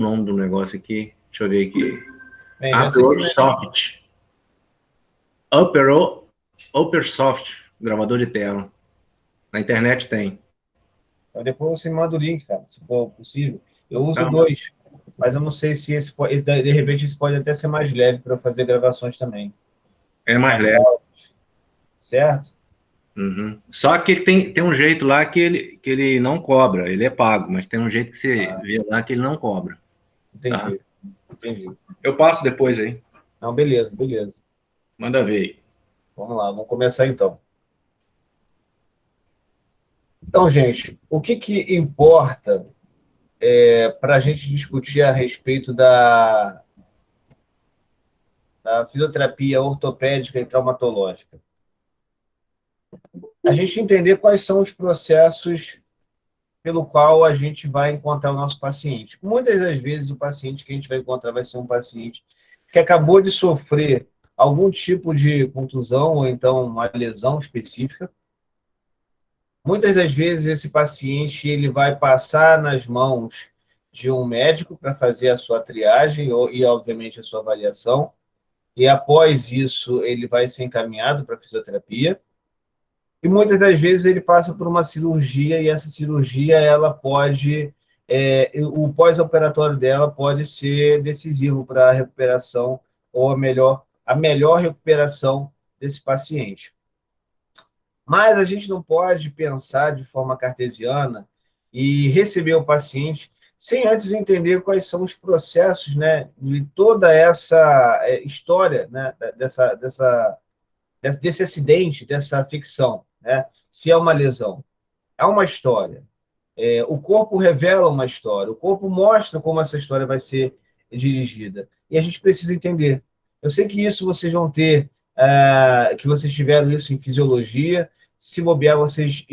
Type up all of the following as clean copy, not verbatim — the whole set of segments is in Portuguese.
nome do negócio aqui. Deixa eu ver aqui. Bem, já sei que Uppersoft. Uppersoft, gravador de tela. Na internet tem. então depois você manda o link, cara, se for possível. Eu uso Tá? dois, mas eu não sei se de repente esse pode até ser mais leve para fazer gravações também. É mais Mais leve. alto, certo? Uhum. Só que tem um jeito lá que ele não cobra, ele é pago, mas tem um jeito que você Ah, vê lá que ele não cobra, tá? entendi, entendi. Eu passo depois aí. Não, beleza, beleza. Manda ver aí. Vamos lá, vamos começar então. Então, gente, o que que importa para a gente discutir a respeito da fisioterapia ortopédica e traumatológica? A gente entender quais são os processos pelo qual a gente vai encontrar o nosso paciente. Muitas das vezes, o paciente que a gente vai encontrar vai ser um paciente que acabou de sofrer algum tipo de contusão ou então uma lesão específica. Muitas das vezes, esse paciente ele vai passar nas mãos de um médico para fazer a sua triagem e, obviamente, a sua avaliação. E, após isso, ele vai ser encaminhado para a fisioterapia. E muitas das vezes ele passa por uma cirurgia e essa cirurgia ela pode o pós-operatório dela pode ser decisivo para a recuperação ou a melhor recuperação desse paciente. Mas a gente não pode pensar de forma cartesiana e receber o paciente sem antes entender quais são os processos, né, de toda essa história, né, desse acidente, dessa ficção, né? Se é uma lesão, há uma história. O corpo revela uma história, o corpo mostra como essa história vai ser dirigida. E a gente precisa entender. Eu sei que isso vocês vão ter, que vocês tiveram isso em fisiologia, se bobear, vocês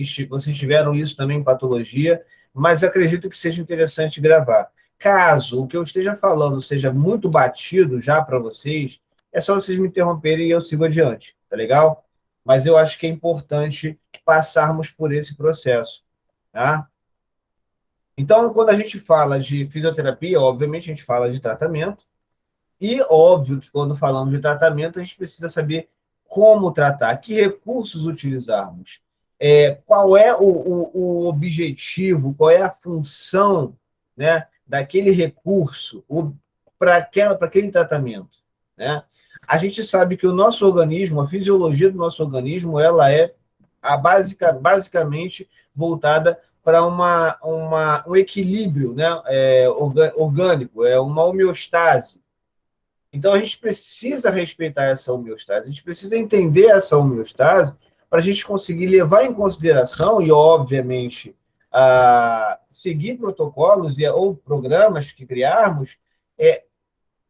tiveram isso também em patologia, mas acredito que seja interessante gravar. Caso o que eu esteja falando seja muito batido já para vocês, é só vocês me interromperem e eu sigo adiante, tá legal? Mas eu acho que é importante passarmos por esse processo, tá? Então, quando a gente fala de fisioterapia, obviamente a gente fala de tratamento, e óbvio que quando falamos de tratamento, a gente precisa saber como tratar, que recursos utilizarmos, qual é o objetivo, qual é a função, né, daquele recurso para aquele tratamento, né? A gente sabe que o nosso organismo, a fisiologia do nosso organismo, ela é basicamente voltada para um equilíbrio, né, orgânico, uma homeostase. Então, a gente precisa respeitar essa homeostase, a gente precisa entender essa homeostase para a gente conseguir levar em consideração e, obviamente, seguir protocolos ou programas que criarmos,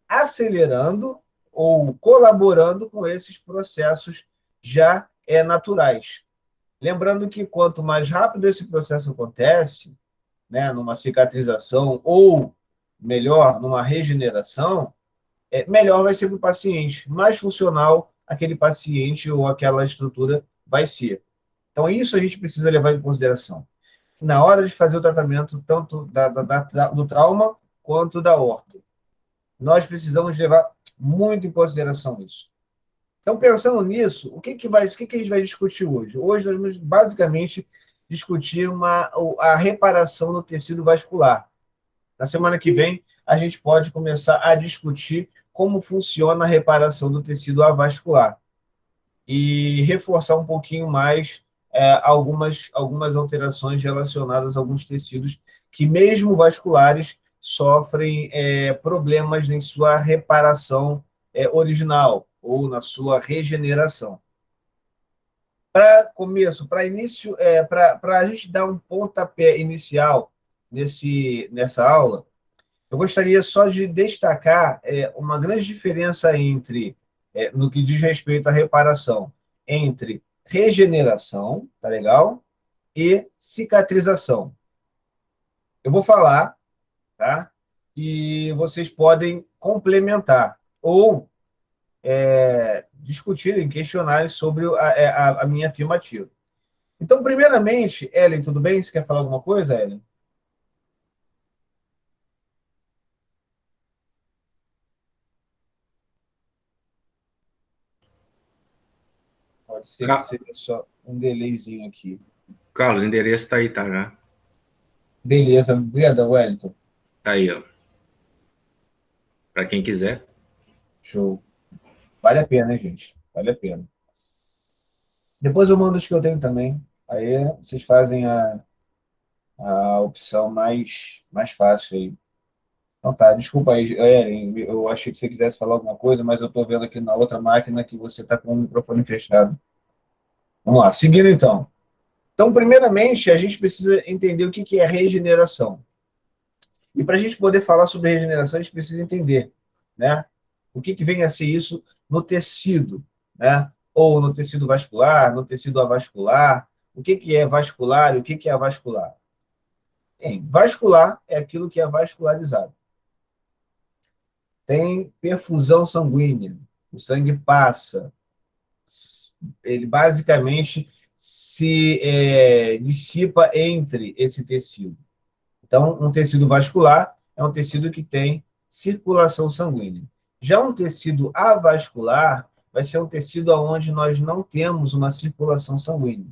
acelerando ou colaborando com esses processos já naturais. Lembrando que quanto mais rápido esse processo acontece, né, numa cicatrização ou, melhor, numa regeneração, melhor vai ser para o paciente, mais funcional aquele paciente ou aquela estrutura vai ser. Então, isso a gente precisa levar em consideração. Na hora de fazer o tratamento, tanto do trauma quanto da orto. Nós precisamos levar muito em consideração isso. Então, pensando nisso, o que a gente vai discutir hoje? Hoje nós vamos basicamente discutir a reparação no tecido vascular. Na semana que vem, a gente pode começar a discutir como funciona a reparação do tecido avascular e reforçar um pouquinho mais algumas alterações relacionadas a alguns tecidos que, mesmo vasculares, sofrem problemas em sua reparação original ou na sua regeneração. Para começo, para início, para a gente dar um pontapé inicial nessa aula, eu gostaria só de destacar uma grande diferença no que diz respeito à reparação, entre regeneração, tá legal? E cicatrização. Eu vou falar, tá? E vocês podem complementar ou discutirem, questionarem sobre a minha afirmativa. Então, primeiramente, Ellen, tudo bem? Você quer falar alguma coisa, Ellen? Pode ser que seja só um delayzinho aqui. Carlos, o endereço está aí, tá? Já. Beleza, obrigado, Wellington. Tá aí, ó. Para quem quiser. Show. Vale a pena, hein, gente? Vale a pena. Depois eu mando os que eu tenho também. Aí vocês fazem a opção mais fácil aí. Então tá, desculpa aí, Eren, eu achei que você quisesse falar alguma coisa, mas eu estou vendo aqui na outra máquina que você está com o microfone fechado. Vamos lá, seguindo então. Então, primeiramente, a gente precisa entender o que é regeneração. E para a gente poder falar sobre regeneração, a gente precisa entender, né? O que vem a ser isso no tecido, né? Ou no tecido vascular, no tecido avascular. O que é vascular e o que é avascular? Bem, vascular é aquilo que é vascularizado. Tem perfusão sanguínea, o sangue passa, ele basicamente se dissipa entre esse tecido. Então, um tecido vascular é um tecido que tem circulação sanguínea. Já um tecido avascular vai ser um tecido onde nós não temos uma circulação sanguínea,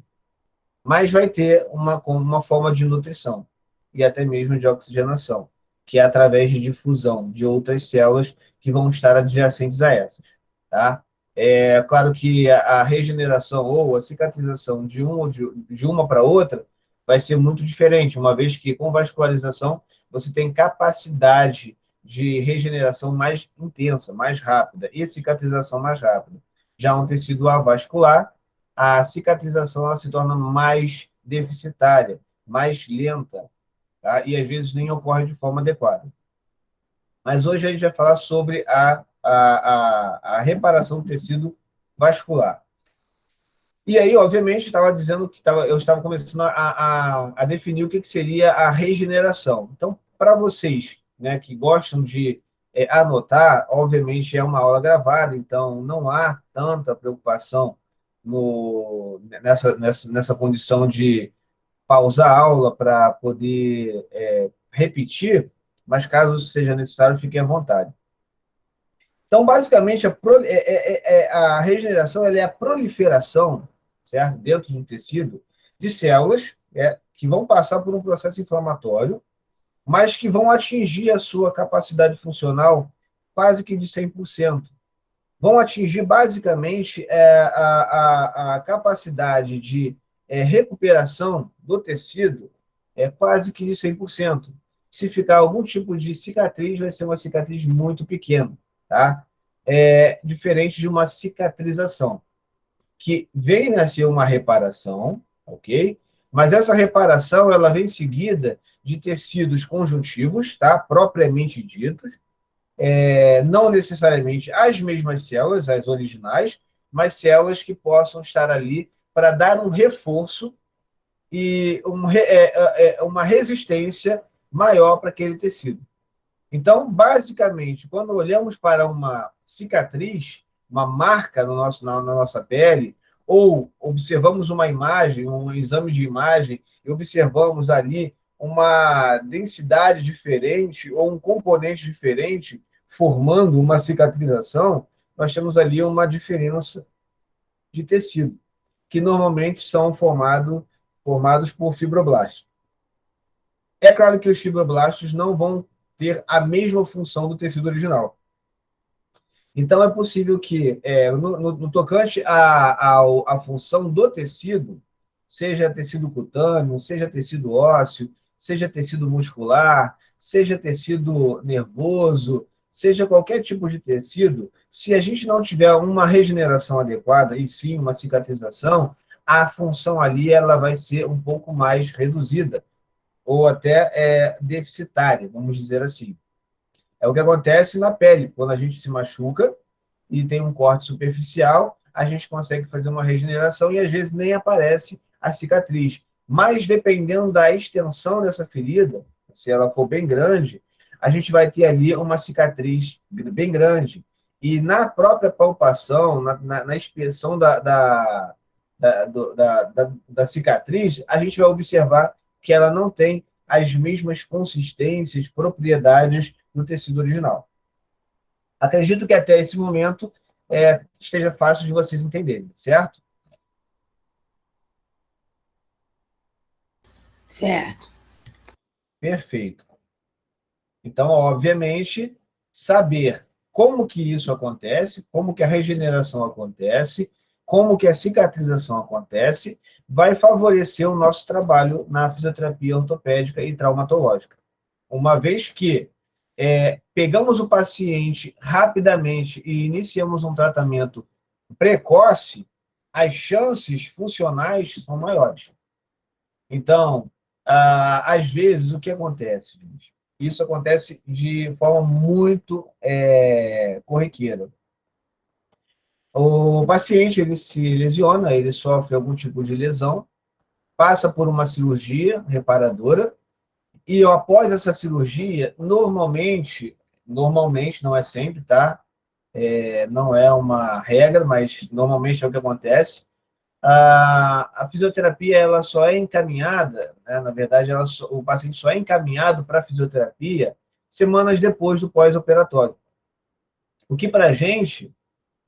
mas vai ter uma forma de nutrição e até mesmo de oxigenação, que é através de difusão de outras células que vão estar adjacentes a essas. Tá? É claro que a regeneração ou a cicatrização de uma para outra vai ser muito diferente, uma vez que com vascularização você tem capacidade de regeneração mais intensa, mais rápida, e cicatrização mais rápida. Já um tecido avascular, a cicatrização ela se torna mais deficitária, mais lenta, tá? E às vezes nem ocorre de forma adequada. Mas hoje a gente vai falar sobre a reparação do tecido vascular. E aí, obviamente, estava dizendo que eu estava começando a definir o que seria a regeneração. Então, para vocês, né, que gostam de anotar, obviamente é uma aula gravada, então não há tanta preocupação nessa condição de pausar a aula para poder repetir, mas caso seja necessário, fiquem à vontade. Então, basicamente, a regeneração é a proliferação, certo? Dentro de um tecido, de células que vão passar por um processo inflamatório, mas que vão atingir a sua capacidade funcional quase que de 100%. Vão atingir, basicamente, a capacidade de recuperação do tecido quase que de 100%. Se ficar algum tipo de cicatriz, vai ser uma cicatriz muito pequena, tá? Diferente de uma cicatrização, que vem a ser uma reparação, ok? Mas essa reparação, ela vem seguida de tecidos conjuntivos, tá? Propriamente ditos, não necessariamente as mesmas células, as originais, mas células que possam estar ali para dar um reforço e uma resistência maior para aquele tecido. Então, basicamente, quando olhamos para uma cicatriz, uma marca na nossa pele, ou observamos uma imagem, um exame de imagem, e observamos ali uma densidade diferente ou um componente diferente formando uma cicatrização, nós temos ali uma diferença de tecido, que normalmente são formados por fibroblastos. É claro que os fibroblastos não vão ter a mesma função do tecido original. Então, é possível que, no tocante à função do tecido, seja tecido cutâneo, seja tecido ósseo, seja tecido muscular, seja tecido nervoso, seja qualquer tipo de tecido, se a gente não tiver uma regeneração adequada, e sim uma cicatrização, a função ali ela vai ser um pouco mais reduzida, ou até deficitária, vamos dizer assim. É o que acontece na pele. Quando a gente se machuca e tem um corte superficial, a gente consegue fazer uma regeneração e às vezes nem aparece a cicatriz. Mas dependendo da extensão dessa ferida, se ela for bem grande, a gente vai ter ali uma cicatriz bem grande. E na própria palpação, na inspeção da cicatriz, a gente vai observar que ela não tem as mesmas consistências, propriedades do tecido original. Acredito que até esse momento esteja fácil de vocês entenderem, certo? Certo. Perfeito. Então, obviamente, saber como que isso acontece, como que a regeneração acontece, como que a cicatrização acontece, vai favorecer o nosso trabalho na fisioterapia ortopédica e traumatológica. Uma vez que pegamos o paciente rapidamente e iniciamos um tratamento precoce, as chances funcionais são maiores. Então, às vezes, o que acontece, gente? Isso acontece de forma muito corriqueira. O paciente ele se lesiona, ele sofre algum tipo de lesão, passa por uma cirurgia reparadora, e após essa cirurgia, normalmente, não é sempre, tá? Não é uma regra, mas normalmente é o que acontece. A fisioterapia ela só é encaminhada, né? Na verdade, o paciente só é encaminhado para a fisioterapia semanas depois do pós-operatório. O que para a gente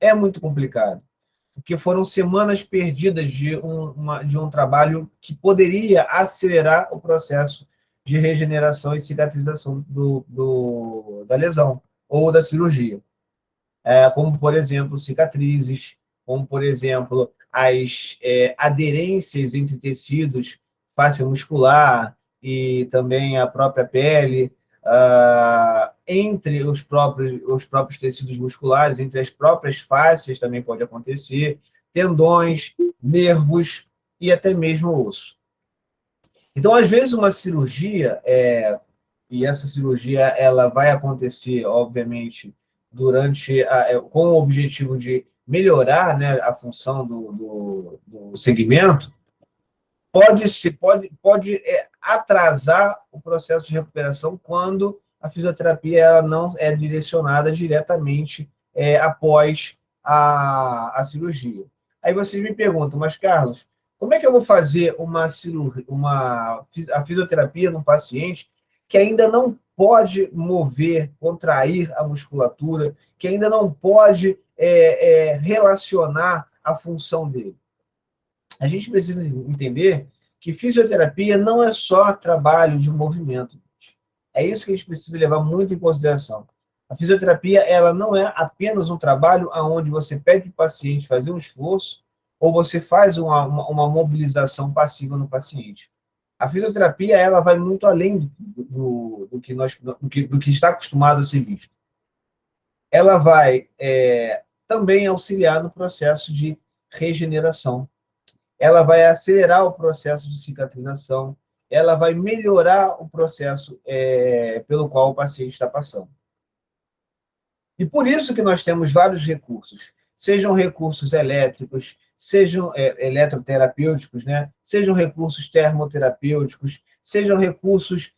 é muito complicado, porque foram semanas perdidas de um trabalho que poderia acelerar o processo de regeneração e cicatrização da lesão ou da cirurgia. Como, por exemplo, cicatrizes, como, por exemplo, as aderências entre tecidos, face muscular e também a própria pele, entre os próprios tecidos musculares, entre as próprias fáscias também pode acontecer, tendões, nervos e até mesmo osso. Então, às vezes, uma cirurgia, e essa cirurgia ela vai acontecer, obviamente, com o objetivo de melhorar, né, a função do segmento, pode atrasar o processo de recuperação quando a fisioterapia ela não é direcionada diretamente após a cirurgia. Aí vocês me perguntam, mas Carlos, como é que eu vou fazer a fisioterapia num paciente que ainda não pode mover, contrair a musculatura, que ainda não pode relacionar a função dele? A gente precisa entender que fisioterapia não é só trabalho de movimento. É isso que a gente precisa levar muito em consideração. A fisioterapia ela não é apenas um trabalho onde você pede para o paciente fazer um esforço ou você faz uma mobilização passiva no paciente. A fisioterapia ela vai muito além do que está acostumado a ser visto. Ela vai também auxiliar no processo de regeneração. Ela vai acelerar o processo de cicatrização, ela vai melhorar o processo pelo qual o paciente está passando. E por isso que nós temos vários recursos, sejam recursos elétricos, sejam eletroterapêuticos, né? Sejam recursos termoterapêuticos, sejam recursos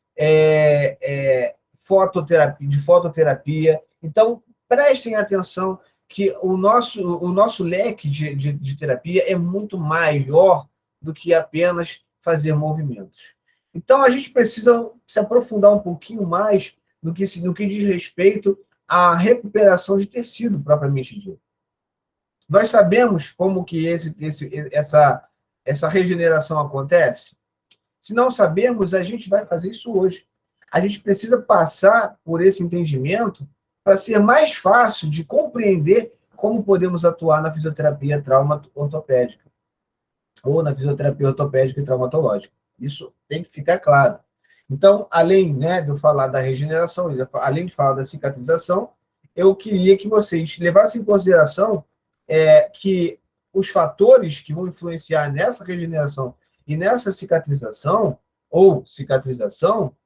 de fototerapia. Então, prestem atenção que o nosso leque de terapia é muito maior do que apenas fazer movimentos. Então, a gente precisa se aprofundar um pouquinho mais no que diz respeito à recuperação de tecido, propriamente dito. Nós sabemos como que essa regeneração acontece? Se não sabemos, a gente vai fazer isso hoje. A gente precisa passar por esse entendimento para ser mais fácil de compreender como podemos atuar na fisioterapia ortopédica ou na fisioterapia ortopédica e traumatológica. Isso tem que ficar claro. Então, além, né, de eu falar da regeneração, além de falar da cicatrização, eu queria que vocês levassem em consideração que os fatores que vão influenciar nessa regeneração e nessa cicatrização, ou cicatrização,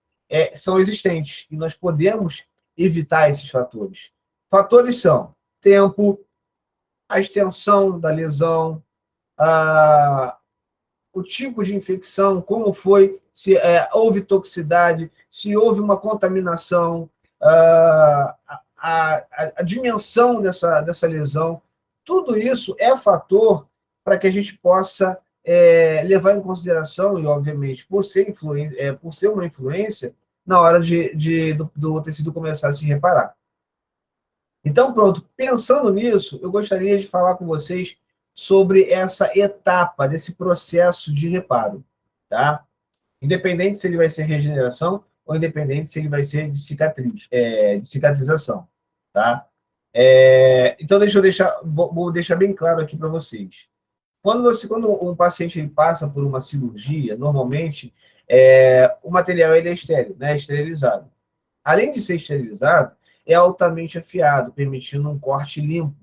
são existentes. E nós podemos evitar esses fatores. Fatores são tempo, a extensão da lesão, o tipo de infecção, como foi, se houve toxicidade, se houve uma contaminação, a dimensão dessa lesão. Tudo isso é fator para que a gente possa levar em consideração, e obviamente, por ser uma influência, na hora do tecido começar a se reparar. Então, pronto, pensando nisso, eu gostaria de falar com vocês sobre essa etapa desse processo de reparo, tá? Independente se ele vai ser regeneração ou independente se ele vai ser de de cicatrização, tá? Então, vou deixar bem claro aqui para vocês. Quando um paciente ele passa por uma cirurgia, normalmente o material ele é estéril, né? Esterilizado. Além de ser esterilizado, é altamente afiado, permitindo um corte limpo.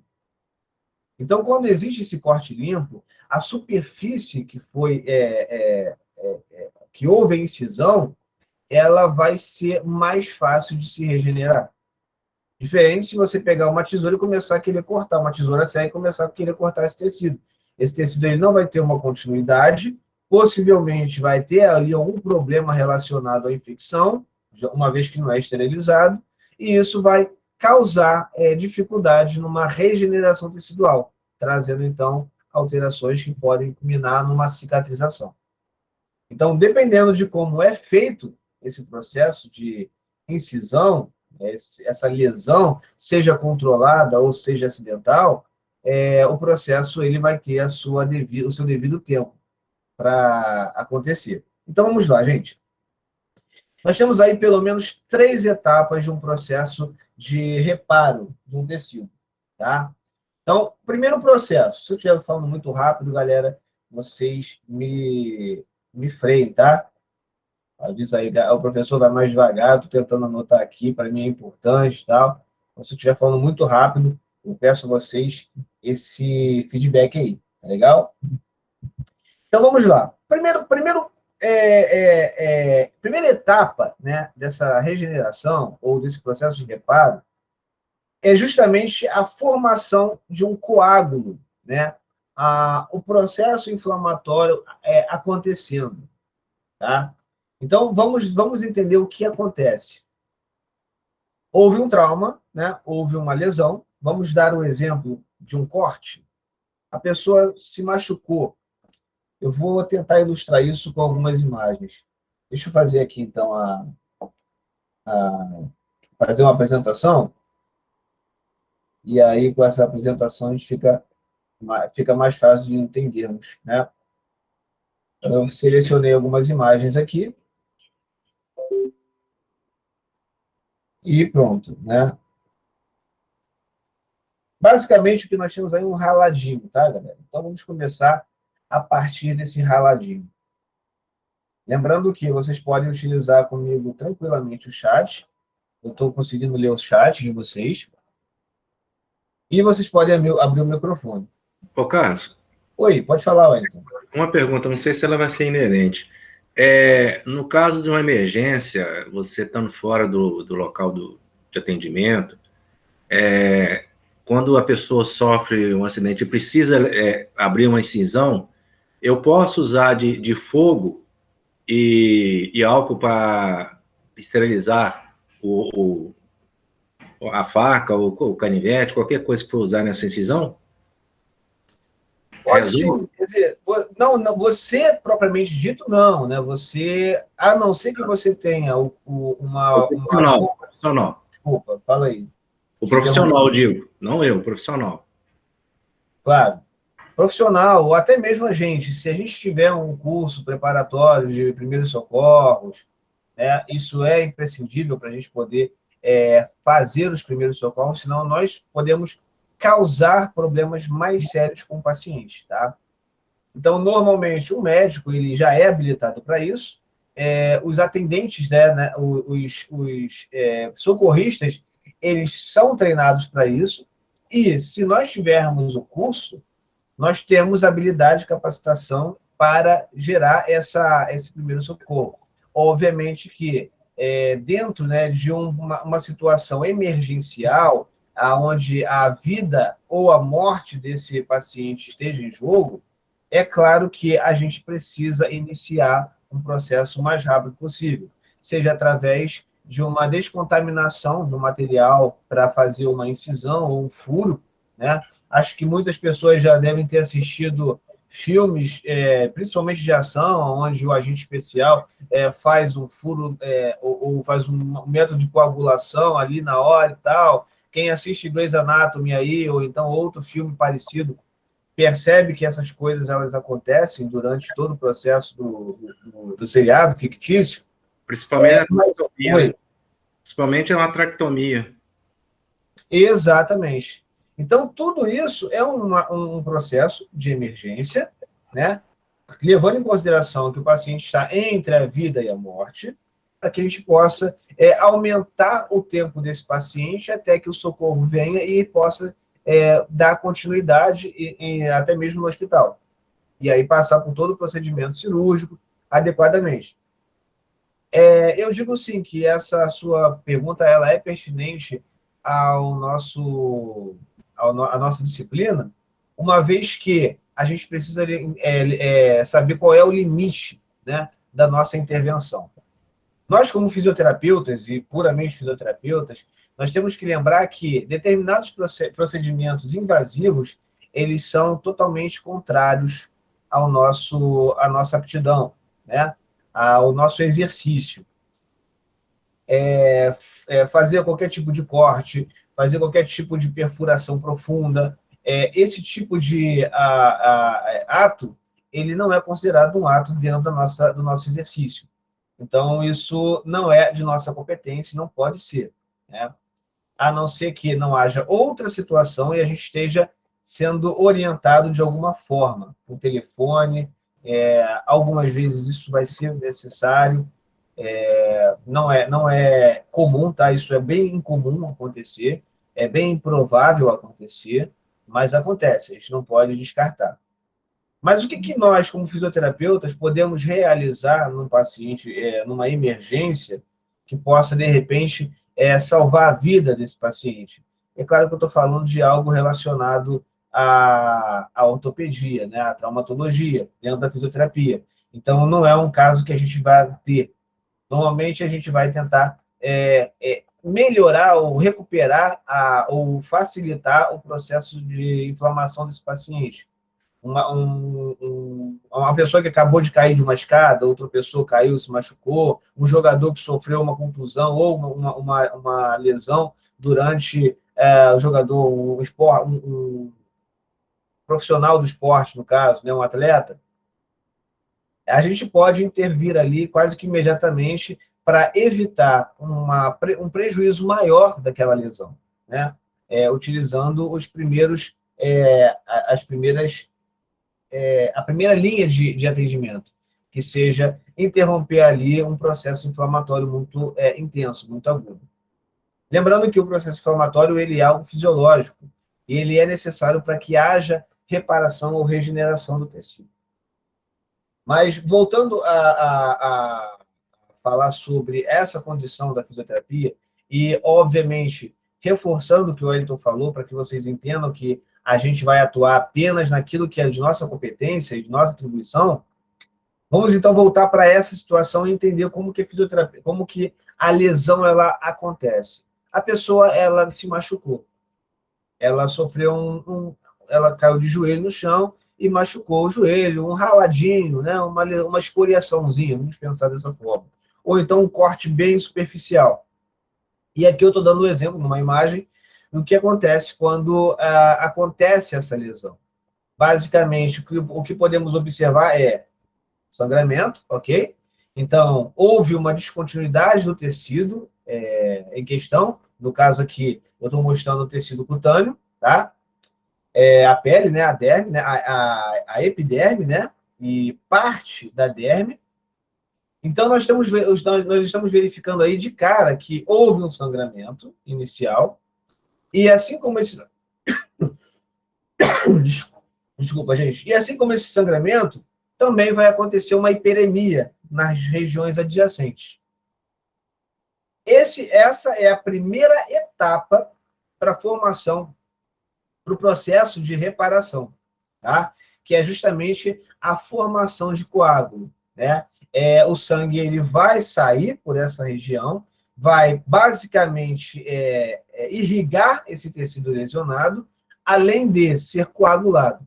Então, quando existe esse corte limpo, a superfície que houve a incisão, ela vai ser mais fácil de se regenerar. Diferente se você pegar uma tesoura e começar a querer cortar, uma tesoura cega e começar a querer cortar esse tecido. Esse tecido ele não vai ter uma continuidade, possivelmente vai ter ali algum problema relacionado à infecção, uma vez que não é esterilizado, e isso vai causar dificuldade numa regeneração tecidual, trazendo, então, alterações que podem culminar numa cicatrização. Então, dependendo de como é feito esse processo de incisão, essa lesão, seja controlada ou seja acidental, o processo ele vai ter o seu devido tempo para acontecer. Então, vamos lá, gente. Nós temos aí pelo menos 3 etapas de um processo de reparo de um tecido, tá? Então, primeiro processo, se eu estiver falando muito rápido, galera, vocês me freiem, tá? Avisa aí, o professor vai mais devagar, estou tentando anotar aqui, para mim é importante e tal. Então, se eu estiver falando muito rápido, eu peço a vocês esse feedback aí, tá legal? Então, vamos lá. Primeira etapa, né, dessa regeneração ou desse processo de reparo é justamente a formação de um coágulo, né? O processo inflamatório acontecendo, tá? Então, vamos entender o que acontece. Houve um trauma, né? Houve uma lesão. Vamos dar um exemplo de um corte. A pessoa se machucou. Eu vou tentar ilustrar isso com algumas imagens. Deixa eu fazer aqui, então, fazer uma apresentação. E aí, com essa apresentação, a gente fica mais fácil de entendermos, né? Eu selecionei algumas imagens aqui. E pronto, né? Basicamente, o que nós temos aí é um raladinho, tá, galera? Então, vamos começar a partir desse raladinho. Lembrando que vocês podem utilizar comigo tranquilamente o chat. Eu estou conseguindo ler o chat de vocês. E vocês podem abrir o microfone. Ô, Carlos. Oi, pode falar, Wellington. Uma pergunta, não sei se ela vai ser inerente. No caso de uma emergência, você estando fora do local de atendimento, quando a pessoa sofre um acidente e precisa abrir uma incisão, eu posso usar de fogo e álcool para esterilizar a faca, o canivete, qualquer coisa que for usar nessa incisão? Pode sim. Quer dizer, não, você, propriamente dito, não, né? Você, a não ser que você tenha uma... Profissional. Desculpa, fala aí. O profissional, eu digo. Não eu, o profissional. Claro. Profissional, ou até mesmo a gente. Se a gente tiver um curso preparatório de primeiros socorros, né, isso é imprescindível para a gente poder fazer os primeiros socorros, senão nós podemos causar problemas mais sérios com o paciente, tá? Então, normalmente, o médico ele já é habilitado para isso, os atendentes, os socorristas, eles são treinados para isso, e se nós tivermos o curso, nós temos habilidade e capacitação para gerar esse primeiro socorro. Obviamente que dentro, né, de uma situação emergencial, onde a vida ou a morte desse paciente esteja em jogo, é claro que a gente precisa iniciar um processo o mais rápido possível, seja através de uma descontaminação do material para fazer uma incisão ou um furo, né? Acho que muitas pessoas já devem ter assistido filmes, principalmente de ação, onde o agente especial faz um furo ou faz um método de coagulação ali na hora e tal. Quem assiste Grey's Anatomy aí, ou então outro filme parecido, percebe que essas coisas elas acontecem durante todo o processo do seriado fictício. Principalmente principalmente uma tractomia. Exatamente. Então, tudo isso é um processo de emergência, né? Levando em consideração que o paciente está entre a vida e a morte, para que a gente possa aumentar o tempo desse paciente até que o socorro venha e possa dar continuidade até mesmo no hospital. E aí passar por todo o procedimento cirúrgico adequadamente. Eu digo sim que essa sua pergunta ela é pertinente à nossa disciplina, uma vez que a gente precisa saber qual é o limite, né, da nossa intervenção. Nós, como fisioterapeutas e puramente fisioterapeutas, nós temos que lembrar que determinados procedimentos invasivos, eles são totalmente contrários à nossa aptidão, né, ao nosso exercício. Fazer qualquer tipo de corte, fazer qualquer tipo de perfuração profunda, esse tipo de ato, ele não é considerado um ato dentro do nosso exercício. Então, isso não é de nossa competência, não pode ser, né? A não ser que não haja outra situação e a gente esteja sendo orientado de alguma forma, por telefone, algumas vezes isso vai ser necessário, não é comum, tá? Isso é bem incomum acontecer, é bem improvável acontecer, mas acontece, a gente não pode descartar. Mas o que nós, como fisioterapeutas, podemos realizar num paciente, numa emergência, que possa, de repente, salvar a vida desse paciente? É claro que eu estou falando de algo relacionado à ortopedia, né, à traumatologia, dentro da fisioterapia. Então, não é um caso que a gente vai ter. Normalmente, a gente vai tentar melhorar ou recuperar ou facilitar o processo de inflamação desse paciente. Uma pessoa que acabou de cair de uma escada, outra pessoa caiu, se machucou, um jogador que sofreu uma contusão ou uma lesão durante o jogador, um profissional do esporte, no caso, né, um atleta, a gente pode intervir ali quase que imediatamente para evitar um prejuízo maior daquela lesão, né? Utilizando a primeira linha de atendimento, que seja interromper ali um processo inflamatório muito intenso, muito agudo. Lembrando que o processo inflamatório ele é algo fisiológico e ele é necessário para que haja reparação ou regeneração do tecido. Mas, voltando a falar sobre essa condição da fisioterapia e, obviamente, reforçando o que o Wellington falou, para que vocês entendam que a gente vai atuar apenas naquilo que é de nossa competência e de nossa atribuição, vamos então voltar para essa situação e entender como que a fisioterapia, como que a lesão ela acontece. A pessoa ela se machucou, ela sofreu ela caiu de joelho no chão e machucou o joelho, um raladinho, né, uma escoriaçãozinha, vamos pensar dessa forma, ou então um corte bem superficial. E aqui eu estou dando um exemplo, numa imagem, do que acontece quando acontece essa lesão. Basicamente, o que podemos observar é sangramento, ok? Então, houve uma descontinuidade do tecido em questão. No caso aqui, eu estou mostrando o tecido cutâneo, tá? A pele, né? A derme, né? A epiderme, né? E parte da derme. Então, nós estamos verificando aí de cara que houve um sangramento inicial, e assim como esse... Desculpa, gente. E assim como esse sangramento, também vai acontecer uma hiperemia nas regiões adjacentes. Essa é a primeira etapa para a formação, para o processo de reparação, tá? Que é justamente a formação de coágulo, né? O sangue ele vai sair por essa região, vai basicamente irrigar esse tecido lesionado, além de ser coagulado.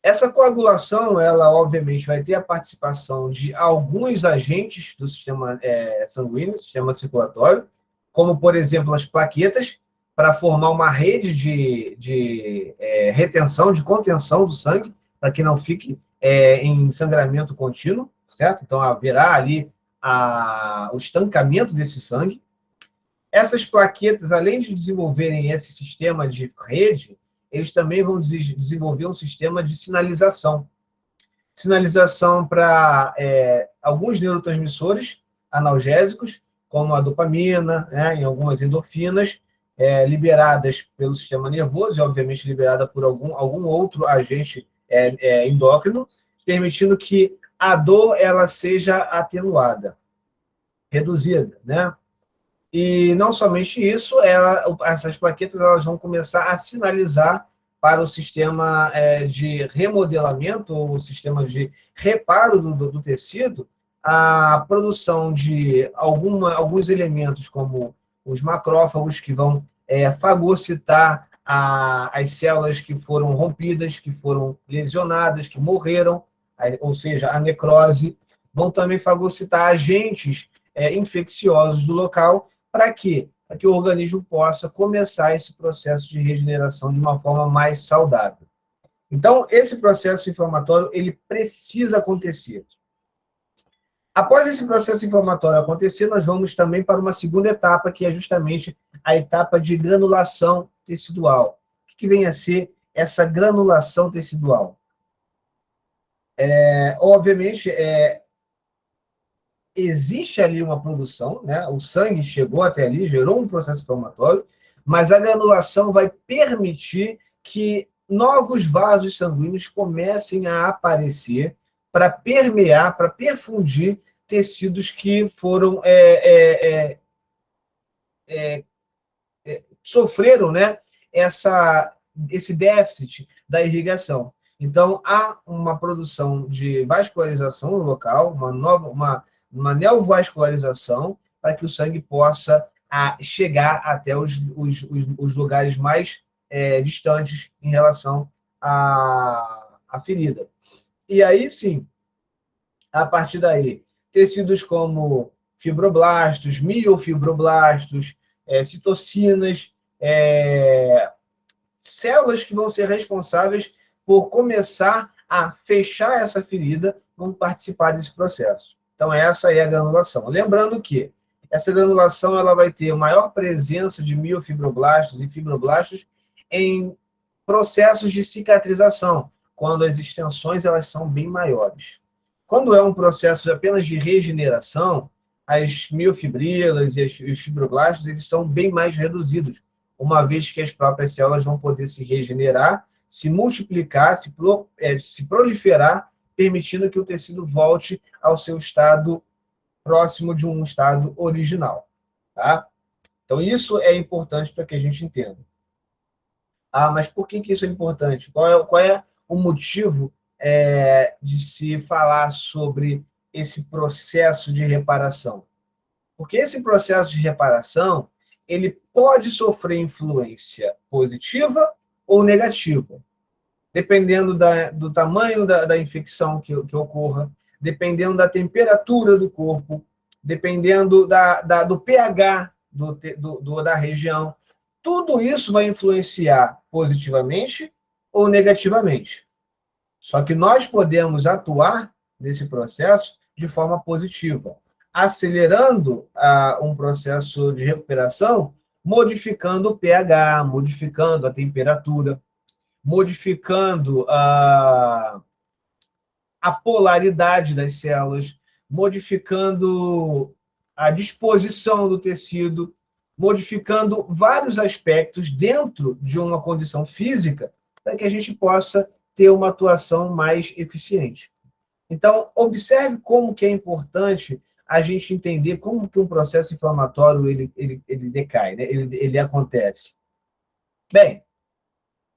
Essa coagulação, ela obviamente vai ter a participação de alguns agentes do sistema sanguíneo, sistema circulatório, como, por exemplo, as plaquetas, para formar uma rede de retenção, de contenção do sangue, para que não fique em sangramento contínuo, certo? Então, haverá ali o estancamento desse sangue. Essas plaquetas, além de desenvolverem esse sistema de rede, eles também vão desenvolver um sistema de sinalização. Sinalização para alguns neurotransmissores analgésicos, como a dopamina, né, em algumas endorfinas, liberadas pelo sistema nervoso e, obviamente, liberada por algum outro agente endócrino, permitindo que a dor ela seja atenuada, reduzida, né? E não somente isso, essas plaquetas elas vão começar a sinalizar para o sistema de remodelamento, ou o sistema de reparo do tecido, a produção de alguns elementos, como os macrófagos, que vão fagocitar as células que foram rompidas, que foram lesionadas, que morreram, ou seja, a necrose, vão também fagocitar agentes infecciosos do local. Para quê? Para que o organismo possa começar esse processo de regeneração de uma forma mais saudável. Então, esse processo inflamatório, ele precisa acontecer. Após esse processo inflamatório acontecer, nós vamos também para uma segunda etapa, que é justamente a etapa de granulação tecidual. O que vem a ser essa granulação tecidual? Obviamente, existe ali uma produção, né? O sangue chegou até ali, gerou um processo inflamatório, mas a granulação vai permitir que novos vasos sanguíneos comecem a aparecer para permear, para perfundir tecidos que foram sofreram, né, esse déficit da irrigação. Então, há uma produção de vascularização no local, uma neovascularização, para que o sangue possa chegar até os lugares mais distantes em relação à ferida. E aí, sim, a partir daí, tecidos como fibroblastos, miofibroblastos, citocinas, células que vão ser responsáveis por começar a fechar essa ferida, vão participar desse processo. Então, essa é a granulação. Lembrando que essa granulação ela vai ter maior presença de miofibroblastos e fibroblastos em processos de cicatrização, quando as extensões elas são bem maiores. Quando é um processo apenas de regeneração, as miofibrilas e os fibroblastos eles são bem mais reduzidos, uma vez que as próprias células vão poder se regenerar, se multiplicar, se proliferar, permitindo que o tecido volte ao seu estado próximo de um estado original. Tá? Então, isso é importante para que a gente entenda. Mas por que isso é importante? Qual é o motivo de se falar sobre esse processo de reparação? Porque esse processo de reparação ele pode sofrer influência positiva ou negativa, dependendo do tamanho da infecção que ocorra, dependendo da temperatura do corpo, dependendo do pH da região. Tudo isso vai influenciar positivamente ou negativamente. Só que nós podemos atuar nesse processo de forma positiva, acelerando um processo de recuperação, modificando o pH, modificando a temperatura, modificando a polaridade das células, modificando a disposição do tecido, modificando vários aspectos dentro de uma condição física para que a gente possa ter uma atuação mais eficiente. Então, observe como que é importante a gente entender como que um processo inflamatório ele decai, né? ele acontece. Bem,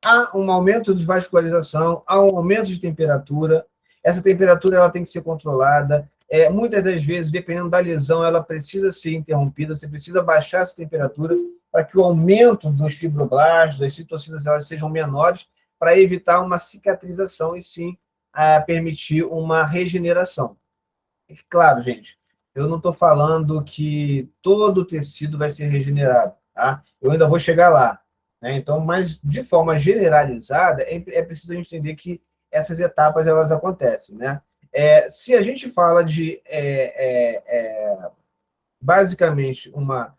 há um aumento de vascularização, há um aumento de temperatura. Essa temperatura ela tem que ser controlada. Muitas das vezes, dependendo da lesão, ela precisa ser interrompida. Você precisa baixar essa temperatura para que o aumento dos fibroblastos, das citocinas, elas sejam menores, para evitar uma cicatrização e sim permitir uma regeneração. Claro, gente, eu não estou falando que todo o tecido vai ser regenerado. tá? Eu ainda vou chegar lá, né? Então, mas de forma generalizada, é preciso a gente entender que essas etapas elas acontecem, né? Se a gente fala de basicamente uma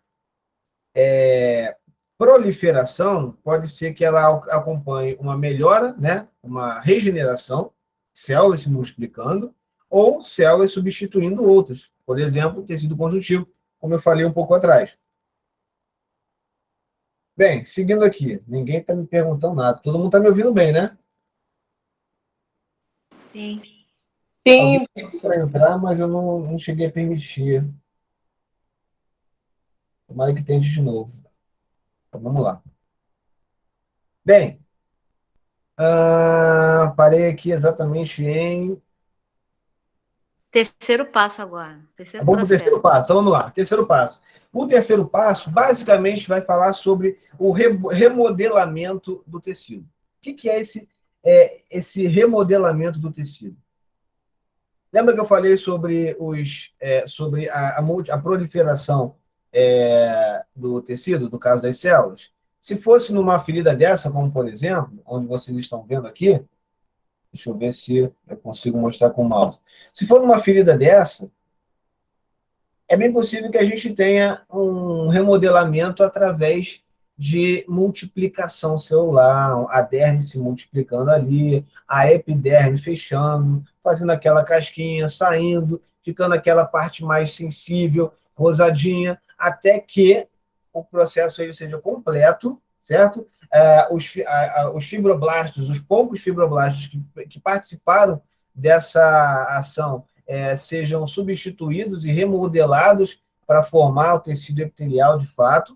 proliferação, pode ser que ela acompanhe uma melhora, né? Uma regeneração, células se multiplicando, ou células substituindo outras. Por exemplo, tecido conjuntivo, como eu falei um pouco atrás. Bem, seguindo aqui, ninguém está me perguntando nada. Todo mundo está me ouvindo bem, né? Sim. Alguém Sim, pediu para entrar, mas eu não cheguei a permitir. Tomara que tente de novo. Então, vamos lá. Bem, parei aqui exatamente em... Terceiro passo agora. Terceiro Vamos para o terceiro processo. passo. Então, vamos lá. Terceiro passo. O terceiro passo, basicamente, vai falar sobre o remodelamento do tecido. O que é esse remodelamento do tecido? Lembra que eu falei sobre, sobre a proliferação do tecido, no caso das células? Se fosse numa ferida dessa, como por exemplo, onde vocês estão vendo aqui, deixa eu ver se eu consigo mostrar com o mouse. Se for numa ferida dessa, é bem possível que a gente tenha um remodelamento através de multiplicação celular, a derme se multiplicando ali, a epiderme fechando, fazendo aquela casquinha, saindo, ficando aquela parte mais sensível, rosadinha, até que o processo ele seja completo, certo? Os fibroblastos, os poucos fibroblastos que participaram dessa ação sejam substituídos e remodelados para formar o tecido epitelial de fato,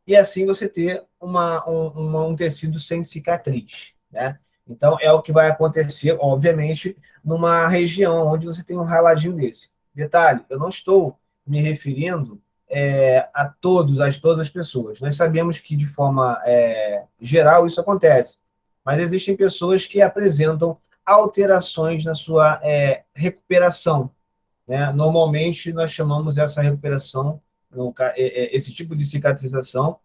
e assim você ter um tecido sem cicatriz, né? Então, é o que vai acontecer, obviamente, numa região onde você tem um raladinho desse. Detalhe, eu não estou me referindo a todas as pessoas. Nós sabemos que, de forma geral, isso acontece, mas existem pessoas que apresentam alterações na sua recuperação, né? Normalmente, nós chamamos essa recuperação, esse tipo de cicatrização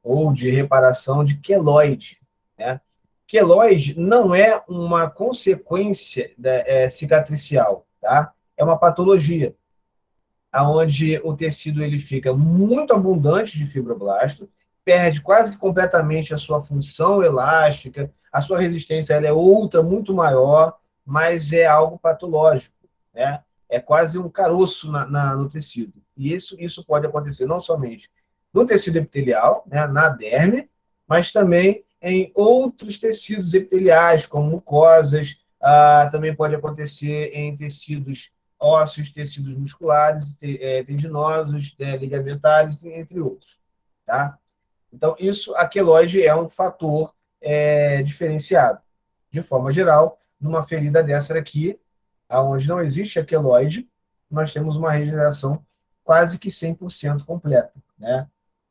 ou de reparação de queloide, né? Queloide não é uma consequência cicatricial, tá? É uma patologia, onde o tecido ele fica muito abundante de fibroblasto, perde quase que completamente a sua função elástica, a sua resistência ela é outra, muito maior, mas é algo patológico, né? É quase um caroço no tecido. E isso pode acontecer não somente no tecido epitelial, né, na derme, mas também em outros tecidos epiteliais, como mucosas, também pode acontecer em tecidos ósseos, tecidos musculares, tendinosos, ligamentares, entre outros. Tá? Então, a queloide é um fator diferenciado. De forma geral, numa ferida dessa aqui, onde não existe a queloide, nós temos uma regeneração quase que 100% completa. Né?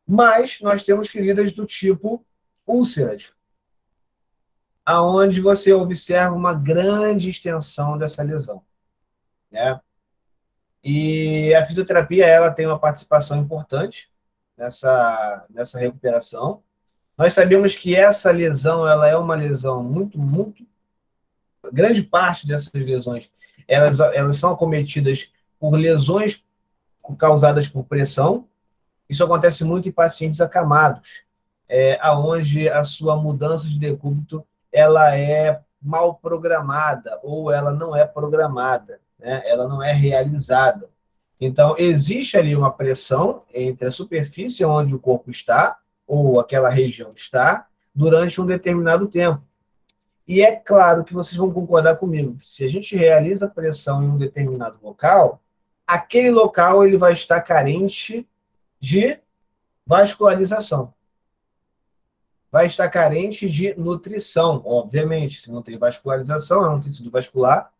Mas nós temos feridas do tipo úlceras, aonde você observa uma grande extensão dessa lesão. Né? E a fisioterapia ela tem uma participação importante nessa recuperação. Nós sabemos que essa lesão ela é uma lesão muito grande parte dessas lesões elas são acometidas por lesões causadas por pressão. Isso acontece muito em pacientes acamados, aonde a sua mudança de decúbito ela é mal programada ou ela não é programada, né? Ela não é realizada. Então, existe ali uma pressão entre a superfície onde o corpo está, ou aquela região está, durante um determinado tempo. E é claro que vocês vão concordar comigo que se a gente realiza pressão em um determinado local, aquele local ele vai estar carente de vascularização. Vai estar carente de nutrição, obviamente. Se não tem vascularização, é um tecido vascular,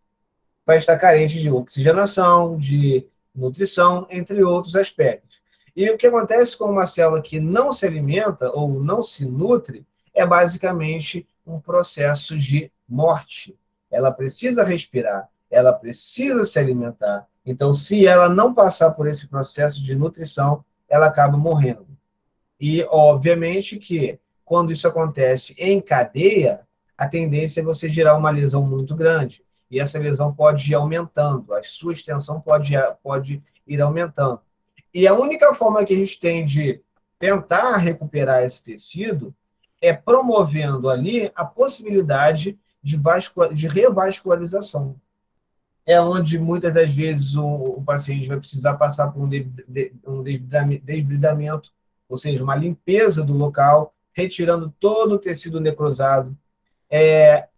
vai estar carente de oxigenação, de nutrição, entre outros aspectos. E o que acontece com uma célula que não se alimenta ou não se nutre é basicamente um processo de morte. Ela precisa respirar, ela precisa se alimentar. Então, se ela não passar por esse processo de nutrição, ela acaba morrendo. E, obviamente, que quando isso acontece em cadeia, a tendência é você gerar uma lesão muito grande. E essa lesão pode ir aumentando, a sua extensão pode ir aumentando. E a única forma que a gente tem de tentar recuperar esse tecido é promovendo ali a possibilidade de revascularização. É onde muitas das vezes o paciente vai precisar passar por um desbridamento, ou seja, uma limpeza do local, retirando todo o tecido necrosado,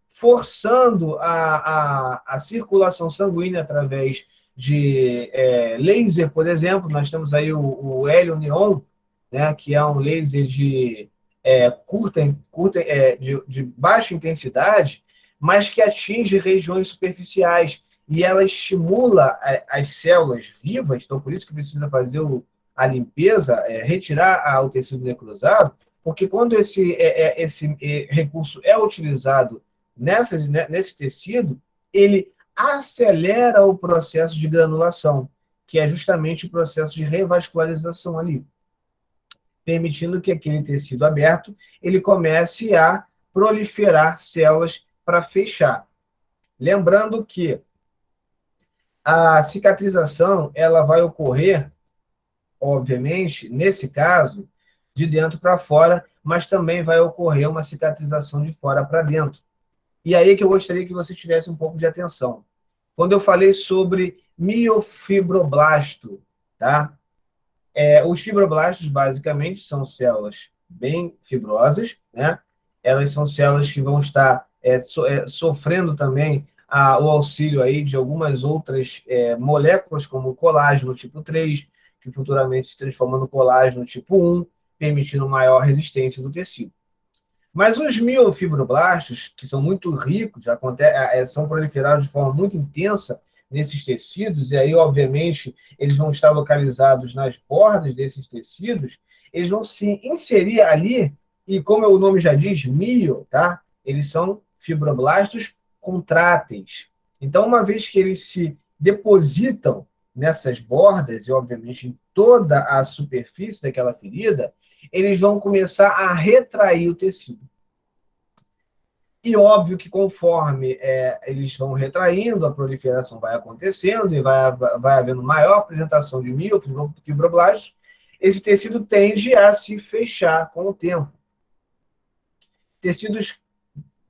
forçando a circulação sanguínea através de laser, por exemplo. Nós temos aí o hélio neon, né, que é um laser de baixa intensidade, mas que atinge regiões superficiais e ela estimula as células vivas, então por isso que precisa fazer a limpeza, retirar o tecido necrosado, porque quando esse recurso é utilizado nesse tecido, ele acelera o processo de granulação, que é justamente o processo de revascularização ali, permitindo que aquele tecido aberto ele comece a proliferar células para fechar. Lembrando que a cicatrização ela vai ocorrer, obviamente, nesse caso, de dentro para fora, mas também vai ocorrer uma cicatrização de fora para dentro. E aí que eu gostaria que você tivesse um pouco de atenção. Quando eu falei sobre miofibroblasto, tá? Os fibroblastos, basicamente, são células bem fibrosas, né? Elas são células que vão estar sofrendo também o auxílio aí de algumas outras moléculas, como o colágeno tipo 3, que futuramente se transforma no colágeno tipo 1, permitindo maior resistência do tecido. Mas os miofibroblastos, que são muito ricos, são proliferados de forma muito intensa nesses tecidos, e aí, obviamente, eles vão estar localizados nas bordas desses tecidos, eles vão se inserir ali, e como o nome já diz, mio, tá? Eles são fibroblastos contráteis. Então, uma vez que eles se depositam nessas bordas, e obviamente em toda a superfície daquela ferida, eles vão começar a retrair o tecido. E óbvio que conforme eles vão retraindo, a proliferação vai acontecendo e vai havendo maior apresentação de miofibroblastos, esse tecido tende a se fechar com o tempo. Tecidos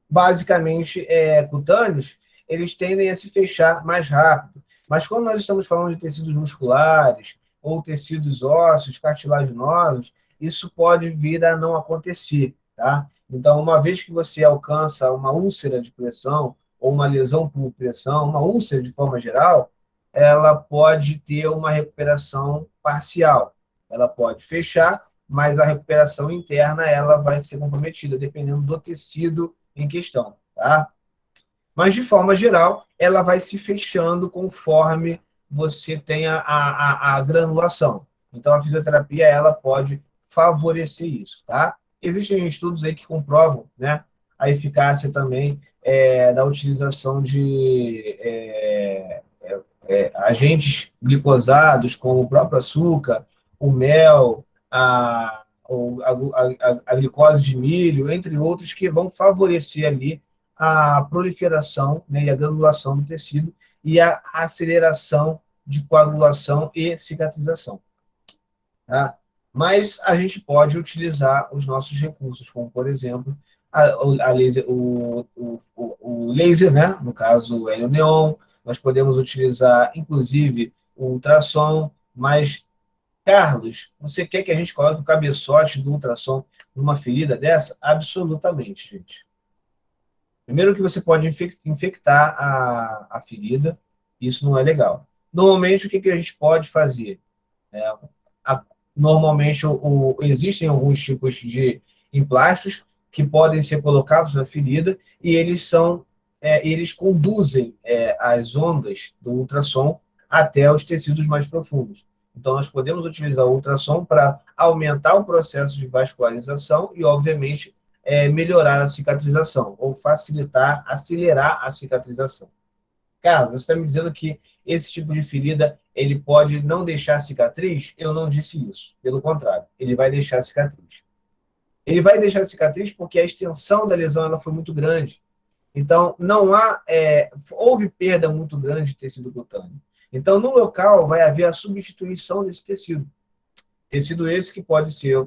basicamente cutâneos, eles tendem a se fechar mais rápido. Mas quando nós estamos falando de tecidos musculares ou tecidos ósseos, cartilaginosos, isso pode vir a não acontecer, tá? Então, uma vez que você alcança uma úlcera de pressão ou uma lesão por pressão, uma úlcera de forma geral, ela pode ter uma recuperação parcial. Ela pode fechar, mas a recuperação interna ela vai ser comprometida, dependendo do tecido em questão, tá? Mas, de forma geral, ela vai se fechando conforme você tem a granulação. Então, a fisioterapia ela pode favorecer isso, tá? Existem estudos aí que comprovam, né, a eficácia também da utilização de agentes glicosados, como o próprio açúcar, o mel, a glicose de milho, entre outros, que vão favorecer ali a proliferação, né, e a granulação do tecido e a aceleração de coagulação e cicatrização. Tá? Mas a gente pode utilizar os nossos recursos, como, por exemplo, a laser, o laser, né? No caso, o hélio neon. Nós podemos utilizar, inclusive, o ultrassom, mas, Carlos, você quer que a gente coloque o cabeçote do ultrassom numa ferida dessa? Absolutamente, gente. Primeiro que você pode infectar a ferida, isso não é legal. Normalmente, o que a gente pode fazer? Normalmente, existem alguns tipos de emplastos que podem ser colocados na ferida e eles conduzem as ondas do ultrassom até os tecidos mais profundos. Então, nós podemos utilizar o ultrassom para aumentar o processo de vascularização e, obviamente, melhorar a cicatrização, ou facilitar, acelerar a cicatrização. Cara, você está me dizendo que esse tipo de ferida ele pode não deixar cicatriz? Eu não disse isso. Pelo contrário, ele vai deixar cicatriz. Ele vai deixar cicatriz porque a extensão da lesão ela foi muito grande. Então, não há, houve perda muito grande de tecido cutâneo. Então, no local, vai haver a substituição desse tecido. Tecido esse que pode ser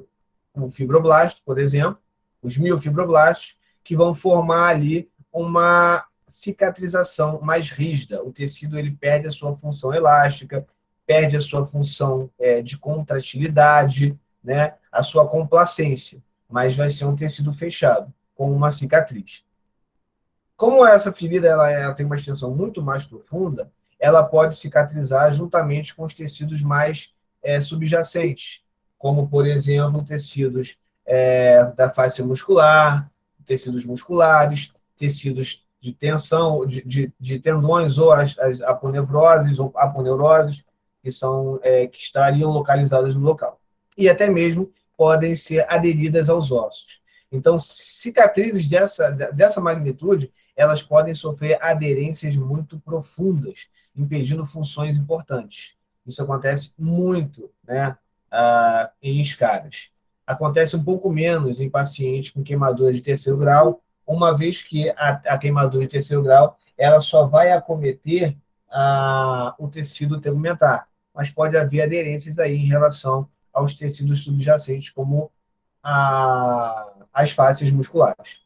o fibroblasto, por exemplo, os miofibroblastos, que vão formar ali uma cicatrização mais rígida. O tecido ele perde a sua função elástica, perde a sua função de contratilidade, né, a sua complacência, mas vai ser um tecido fechado, com uma cicatriz. Como essa ferida ela tem uma extensão muito mais profunda, ela pode cicatrizar juntamente com os tecidos mais subjacentes, como, por exemplo, tecidos da face muscular, tecidos musculares, tecidos de tensão, de tendões, ou as aponevroses ou aponeuroses, que estariam localizadas no local. E até mesmo podem ser aderidas aos ossos. Então, cicatrizes dessa magnitude, elas podem sofrer aderências muito profundas, impedindo funções importantes. Isso acontece muito, né, em escadas. Acontece um pouco menos em pacientes com queimadura de terceiro grau, uma vez que a queimadura de terceiro grau ela só vai acometer o tecido tegumentar, mas pode haver aderências aí em relação aos tecidos subjacentes, como as fáscias musculares.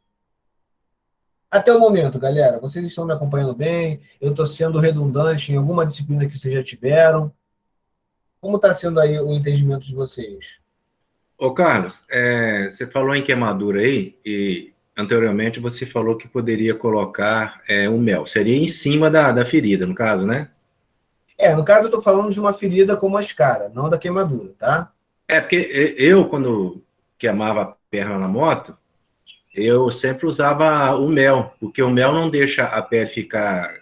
Até o momento, galera, vocês estão me acompanhando bem? Eu estou sendo redundante em alguma disciplina que vocês já tiveram? Como está sendo aí o entendimento de vocês? Ô, Carlos, você falou em queimadura aí, e anteriormente você falou que poderia colocar o mel. Seria em cima da ferida, no caso, né? No caso, eu estou falando de uma ferida como a escara, não da queimadura, tá? Porque eu, quando queimava a perna na moto, eu sempre usava o mel, porque o mel não deixa a pele ficar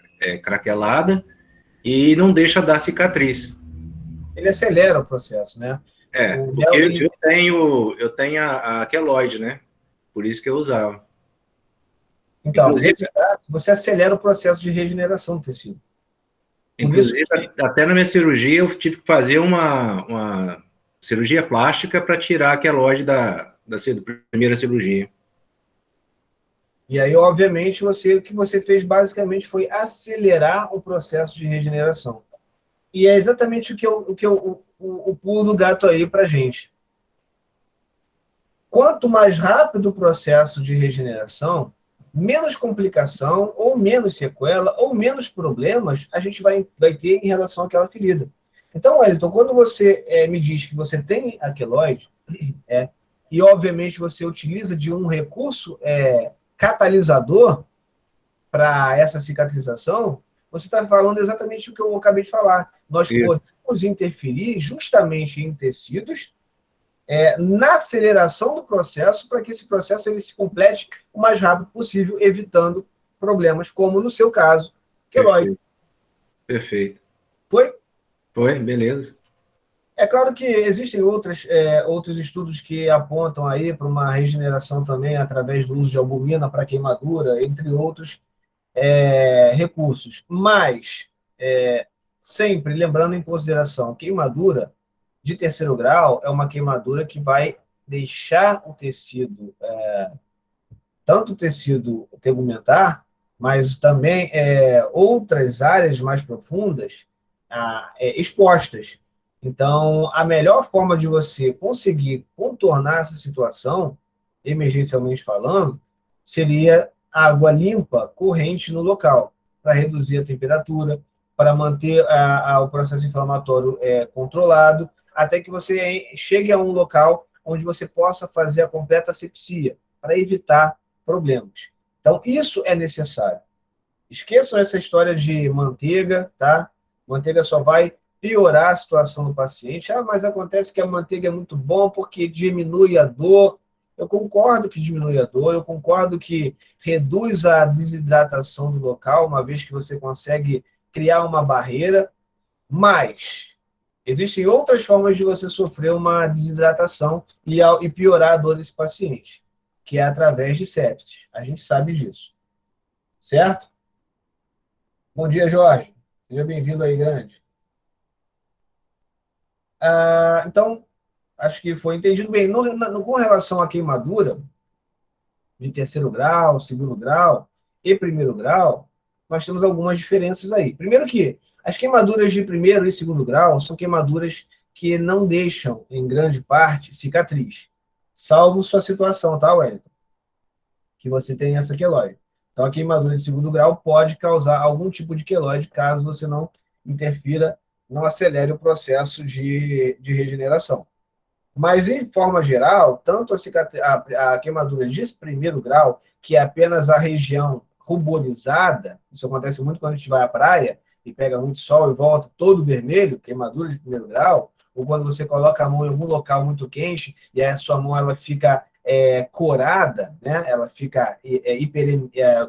craquelada e não deixa dar cicatriz. Ele acelera o processo, né? O Porque mel, ele... eu tenho a queloide, né? Por isso que eu usava. Então, Inclusive, nesse caso, você acelera o processo de regeneração do tecido. Por isso inclusive que... até na minha cirurgia, eu tive que fazer uma cirurgia plástica para tirar a queloide da primeira cirurgia. E aí, obviamente, o que você fez basicamente foi acelerar o processo de regeneração. E é exatamente o pulo do gato aí para gente. Quanto mais rápido o processo de regeneração, menos complicação, ou menos sequela, ou menos problemas a gente vai ter em relação àquela ferida. Então, Wellington, quando você me diz que você tem a queloide, e obviamente você utiliza de um recurso catalisador para essa cicatrização, você está falando exatamente o que eu acabei de falar. Nós podemos interferir justamente em tecidos na aceleração do processo, para que esse processo ele se complete o mais rápido possível, evitando problemas, como no seu caso, queloide. Perfeito. Foi? Foi, beleza. É claro que existem outros estudos que apontam aí para uma regeneração também através do uso de albumina para queimadura, entre outros recursos. Mas, sempre lembrando em consideração, queimadura de terceiro grau é uma queimadura que vai deixar o tecido, tanto o tecido tegumentar, mas também outras áreas mais profundas expostas. Então, a melhor forma de você conseguir contornar essa situação, emergencialmente falando, seria água limpa, corrente no local, para reduzir a temperatura, para manter o processo inflamatório controlado, até que você chegue a um local onde você possa fazer a completa asepsia, para evitar problemas. Então, isso é necessário. Esqueçam essa história de manteiga, tá? Manteiga só vai piorar a situação do paciente. Mas acontece que a manteiga é muito bom porque diminui a dor. Eu concordo que diminui a dor, eu concordo que reduz a desidratação do local, uma vez que você consegue criar uma barreira, mas existem outras formas de você sofrer uma desidratação e piorar a dor desse paciente, que é através de sepsis. A gente sabe disso. Certo? Bom dia, Jorge. Seja bem-vindo aí, grande. Então, acho que foi entendido bem. Com relação à queimadura de terceiro grau, segundo grau e primeiro grau, nós temos algumas diferenças aí. Primeiro que as queimaduras de primeiro e segundo grau são queimaduras que não deixam, em grande parte, cicatriz. Salvo sua situação, tá, Wellington? Que você tem essa queloide. Então, a queimadura de segundo grau pode causar algum tipo de queloide, caso você não interfira, não acelere o processo de regeneração. Mas, em forma geral, tanto a queimadura de primeiro grau, que é apenas a região ruborizada, isso acontece muito quando a gente vai à praia e pega muito sol e volta todo vermelho, queimadura de primeiro grau, ou quando você coloca a mão em algum local muito quente e a sua mão ela fica corada, né? Ela fica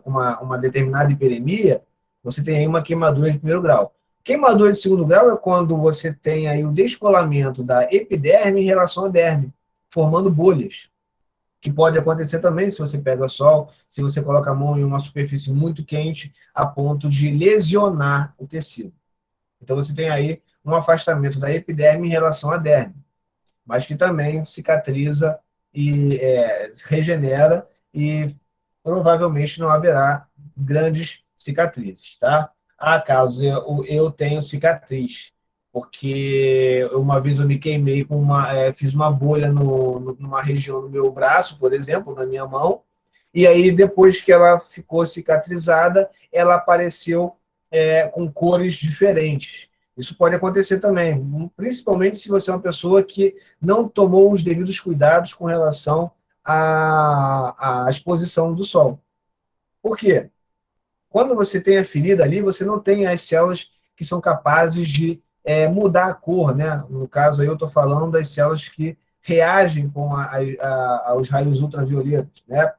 com uma determinada hiperemia, você tem aí uma queimadura de primeiro grau. Queimadura de segundo grau é quando você tem aí o descolamento da epiderme em relação à derme, formando bolhas, que pode acontecer também se você pega sol, se você coloca a mão em uma superfície muito quente, a ponto de lesionar o tecido. Então você tem aí um afastamento da epiderme em relação à derme, mas que também cicatriza e regenera e provavelmente não haverá grandes cicatrizes, tá? Há casos, eu tenho cicatriz, porque uma vez eu me queimei com fiz uma bolha numa região do meu braço, por exemplo, na minha mão, e aí depois que ela ficou cicatrizada, ela apareceu com cores diferentes. Isso pode acontecer também, principalmente se você é uma pessoa que não tomou os devidos cuidados com relação à exposição do sol. Por quê? Quando você tem a ferida ali, você não tem as células que são capazes de mudar a cor, né? No caso aí eu estou falando das células que reagem com aos raios ultravioletas, né?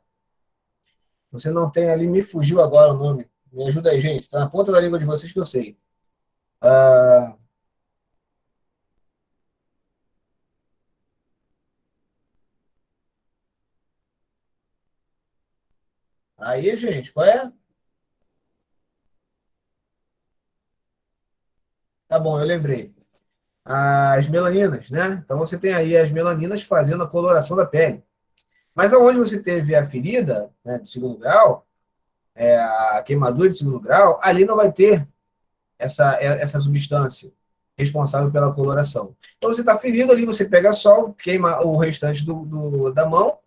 Você não tem ali, me fugiu agora o nome. Me ajuda aí, gente. Está na ponta da língua de vocês que eu sei. Aí, gente, qual é? Tá bom, eu lembrei. As melaninas, né? Então você tem aí as melaninas fazendo a coloração da pele. Mas aonde você teve a ferida, né, de segundo grau, a queimadura de segundo grau, ali não vai ter essa substância responsável pela coloração. Então você está ferido ali, você pega sol, queima o restante da mão,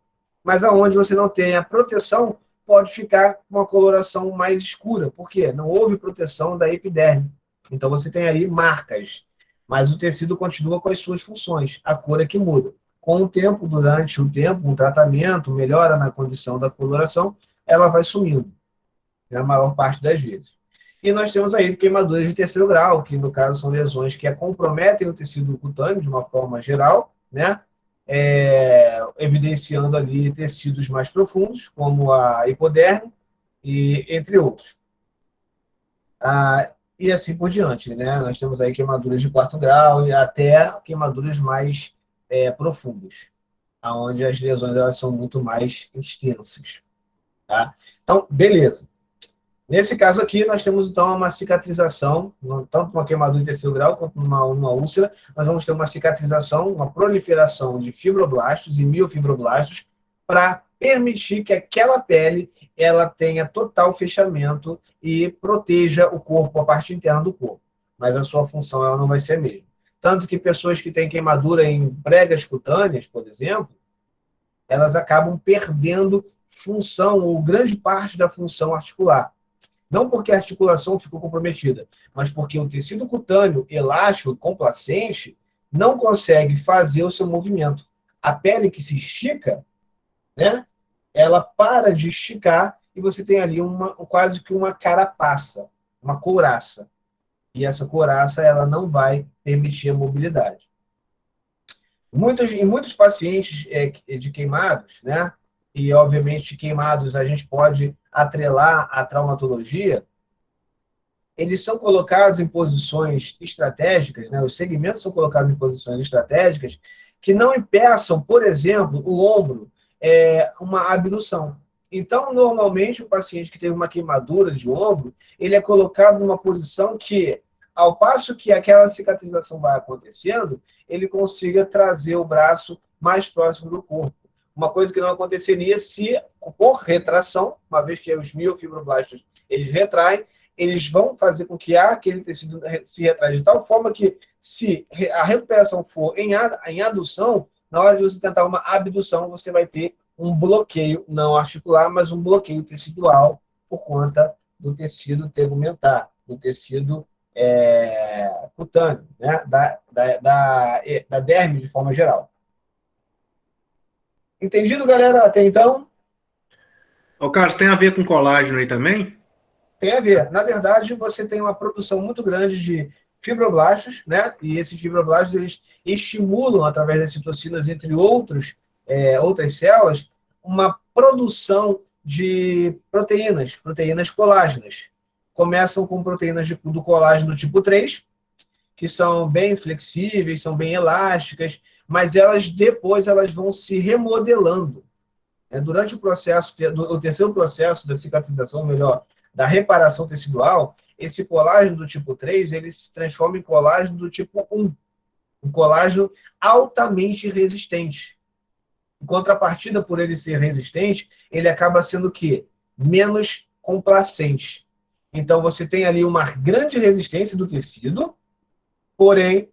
mas aonde você não tem a proteção, pode ficar com uma coloração mais escura. Por quê? Não houve proteção da epiderme. Então você tem aí marcas, mas o tecido continua com as suas funções. A cor é que muda. Com o tempo, durante o tempo, um tratamento, melhora na condição da coloração, ela vai sumindo, na maior parte das vezes. E nós temos aí queimaduras de terceiro grau, que no caso são lesões que comprometem o tecido cutâneo de uma forma geral, né? Evidenciando ali tecidos mais profundos, como a hipoderme, e entre outros. E assim por diante, né? Nós temos aí queimaduras de quarto grau e até queimaduras mais profundas, onde as lesões elas são muito mais extensas. Tá? Então, beleza. Nesse caso aqui, nós temos então uma cicatrização, tanto uma queimadura de terceiro grau quanto uma úlcera. Nós vamos ter uma cicatrização, uma proliferação de fibroblastos e miofibroblastos para permitir que aquela pele ela tenha total fechamento e proteja o corpo, a parte interna do corpo. Mas a sua função ela não vai ser a mesma. Tanto que pessoas que têm queimadura em pregas cutâneas, por exemplo, elas acabam perdendo função ou grande parte da função articular. Não porque a articulação ficou comprometida, mas porque o tecido cutâneo elástico complacente não consegue fazer o seu movimento. A pele que se estica, né, ela para de esticar e você tem ali quase que uma carapaça, uma couraça. E essa couraça ela não vai permitir a mobilidade. Em muitos pacientes de queimados, né, e obviamente queimados a gente pode atrelar a traumatologia, eles são colocados em posições estratégicas, né? Os segmentos são colocados em posições estratégicas que não impeçam, por exemplo, o ombro, uma abdução. Então, normalmente, o paciente que teve uma queimadura de ombro, ele é colocado numa posição que, ao passo que aquela cicatrização vai acontecendo, ele consiga trazer o braço mais próximo do corpo. Uma coisa que não aconteceria se, por retração, uma vez que os miofibroblastos eles retraem, eles vão fazer com que aquele tecido se retraia de tal forma que, se a recuperação for em adução, na hora de você tentar uma abdução, você vai ter um bloqueio não articular, mas um bloqueio tecidual por conta do tecido tegumentar, do tecido cutâneo, né? da derme de forma geral. Entendido, galera, até então? Ô, Carlos, tem a ver com colágeno aí também? Tem a ver. Na verdade, você tem uma produção muito grande de fibroblastos, né? E esses fibroblastos eles estimulam, através das citocinas, entre outras células, uma produção de proteínas colágenas. Começam com proteínas do colágeno tipo 3, que são bem flexíveis, são bem elásticas, mas depois elas vão se remodelando. Durante o terceiro processo da cicatrização, melhor, da reparação tecidual, esse colágeno do tipo 3, ele se transforma em colágeno do tipo 1, um colágeno altamente resistente. Em contrapartida, por ele ser resistente, ele acaba sendo o quê? Menos complacente. Então, você tem ali uma grande resistência do tecido, porém,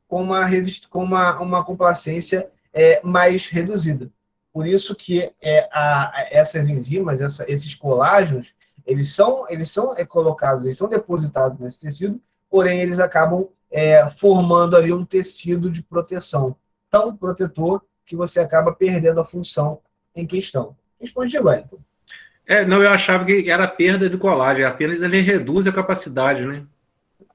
com uma complacência mais reduzida. Por isso que essas enzimas, esses colágenos, eles são colocados, eles são depositados nesse tecido, porém eles acabam formando ali um tecido de proteção, tão protetor que você acaba perdendo a função em questão. Responde, Wellington. Não, eu achava que era a perda do colágeno, apenas ele reduz a capacidade, né?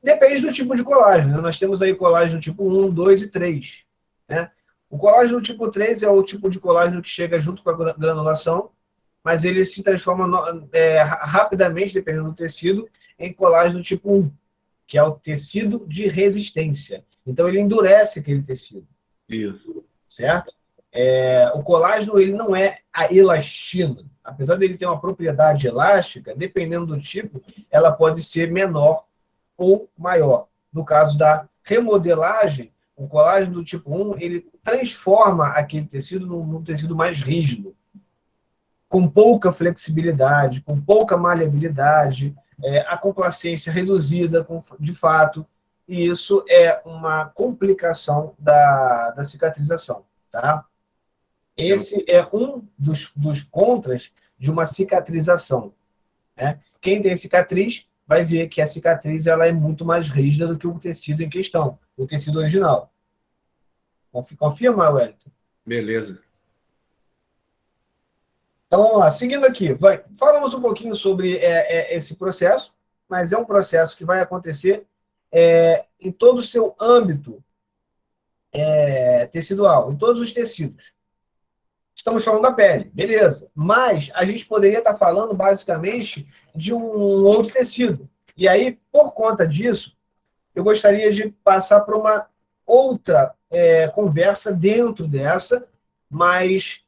Depende do tipo de colágeno, né? Nós temos aí colágeno tipo 1, 2 e 3. Né? O colágeno tipo 3 é o tipo de colágeno que chega junto com a granulação, mas ele se transforma rapidamente, dependendo do tecido, em colágeno tipo 1, que é o tecido de resistência. Então, ele endurece aquele tecido. Isso. Certo? O colágeno ele não é a elastina. Apesar dele ter uma propriedade elástica, dependendo do tipo, ela pode ser menor ou maior. No caso da remodelagem, o colágeno do tipo 1, ele transforma aquele tecido num tecido mais rígido, com pouca flexibilidade, com pouca maleabilidade, a complacência reduzida, de fato, e isso é uma complicação da cicatrização. Tá? Esse é um dos contras de uma cicatrização. Né? Quem tem cicatriz vai ver que a cicatriz ela é muito mais rígida do que o tecido em questão, o tecido original. Confirma, Wellington? Beleza. Então, vamos lá. Seguindo aqui, falamos um pouquinho sobre esse processo, mas é um processo que vai acontecer em todo o seu âmbito tecidual, em todos os tecidos. Estamos falando da pele, beleza. Mas a gente poderia estar falando, basicamente, de um outro tecido. E aí, por conta disso, eu gostaria de passar para uma outra conversa dentro dessa, mas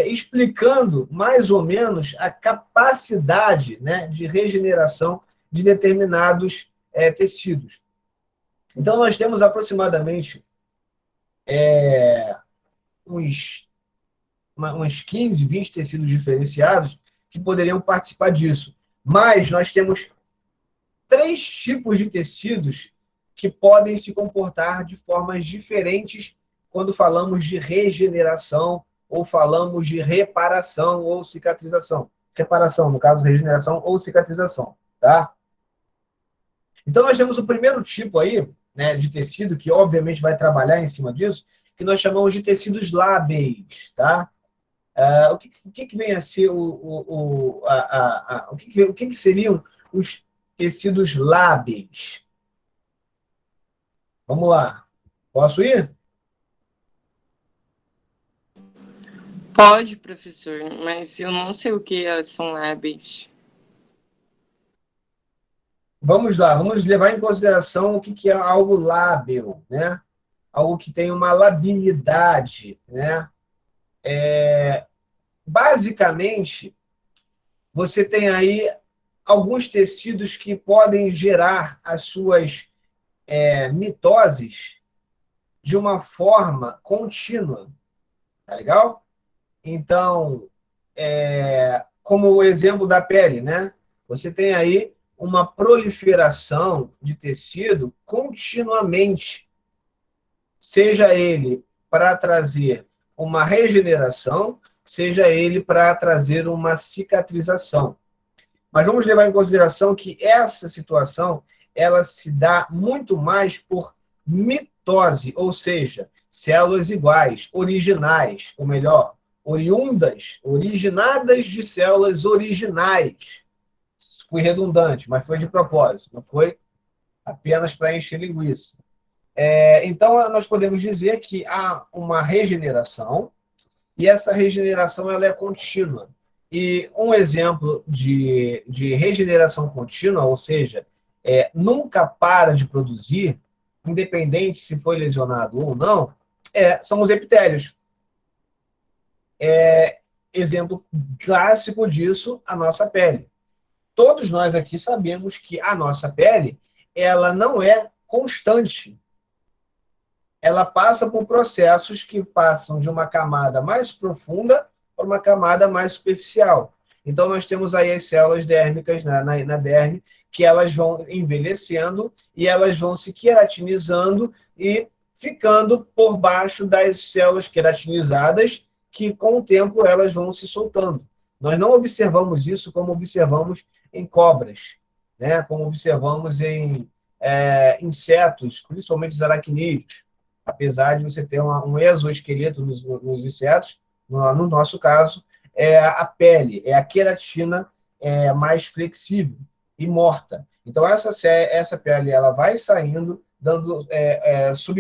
explicando mais ou menos a capacidade, né, de regeneração de determinados tecidos. Então, nós temos aproximadamente uns 15, 20 tecidos diferenciados que poderiam participar disso. Mas nós temos 3 tipos de tecidos que podem se comportar de formas diferentes quando falamos de regeneração ou falamos de reparação ou cicatrização. Reparação, no caso, regeneração ou cicatrização. Tá? Então, nós temos o primeiro tipo aí, né, de tecido, que obviamente vai trabalhar em cima disso, que nós chamamos de tecidos lábeis. Tá? O que vem a ser o que seriam os tecidos lábeis? Vamos lá. Posso ir? Pode, professor, mas eu não sei o que são lábeis. Vamos lá, vamos levar em consideração o que é algo lábil, né? Algo que tem uma labilidade, né? basicamente, você tem aí alguns tecidos que podem gerar as suas mitoses de uma forma contínua, tá legal? Então, como o exemplo da pele, né? Você tem aí uma proliferação de tecido continuamente, seja ele para trazer uma regeneração, seja ele para trazer uma cicatrização. Mas vamos levar em consideração que essa situação ela se dá muito mais por mitose, ou seja, células iguais, originais, ou melhor, oriundas, originadas de células originais. Fui redundante, mas foi de propósito, não foi apenas para encher linguiça. Então, nós podemos dizer que há uma regeneração, e essa regeneração ela é contínua. E um exemplo de regeneração contínua, ou seja, nunca para de produzir, independente se foi lesionado ou não, são os epitélios. Exemplo clássico disso, a nossa pele. Todos nós aqui sabemos que a nossa pele ela não é constante. Ela passa por processos que passam de uma camada mais profunda para uma camada mais superficial. Então, nós temos aí as células dérmicas na derme, que elas vão envelhecendo e elas vão se queratinizando e ficando por baixo das células queratinizadas, que com o tempo elas vão se soltando. Nós não observamos isso como observamos em cobras, né? Como observamos em insetos, principalmente os aracnídeos. Apesar de você ter um exoesqueleto nos insetos, no nosso caso, é a pele, é a queratina mais flexível e morta. Então, essa pele ela vai saindo,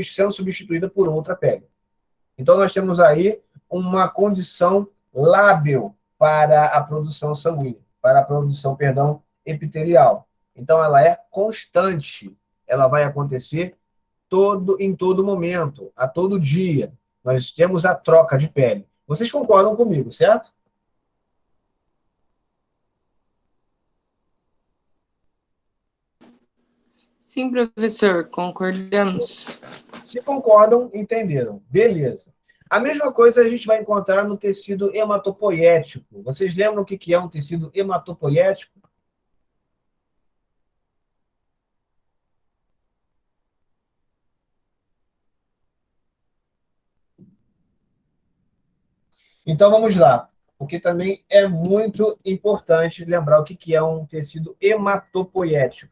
sendo substituída por outra pele. Então, nós temos aí uma condição lábil para a produção sanguínea, para a produção, perdão, epitelial. Então, ela é constante, ela vai acontecer em todo momento, a todo dia. Nós temos a troca de pele. Vocês concordam comigo, certo? Sim, professor, concordamos. Se concordam, entenderam. Beleza. A mesma coisa a gente vai encontrar no tecido hematopoético. Vocês lembram o que é um tecido hematopoético? Então vamos lá, porque também é muito importante lembrar o que é um tecido hematopoético.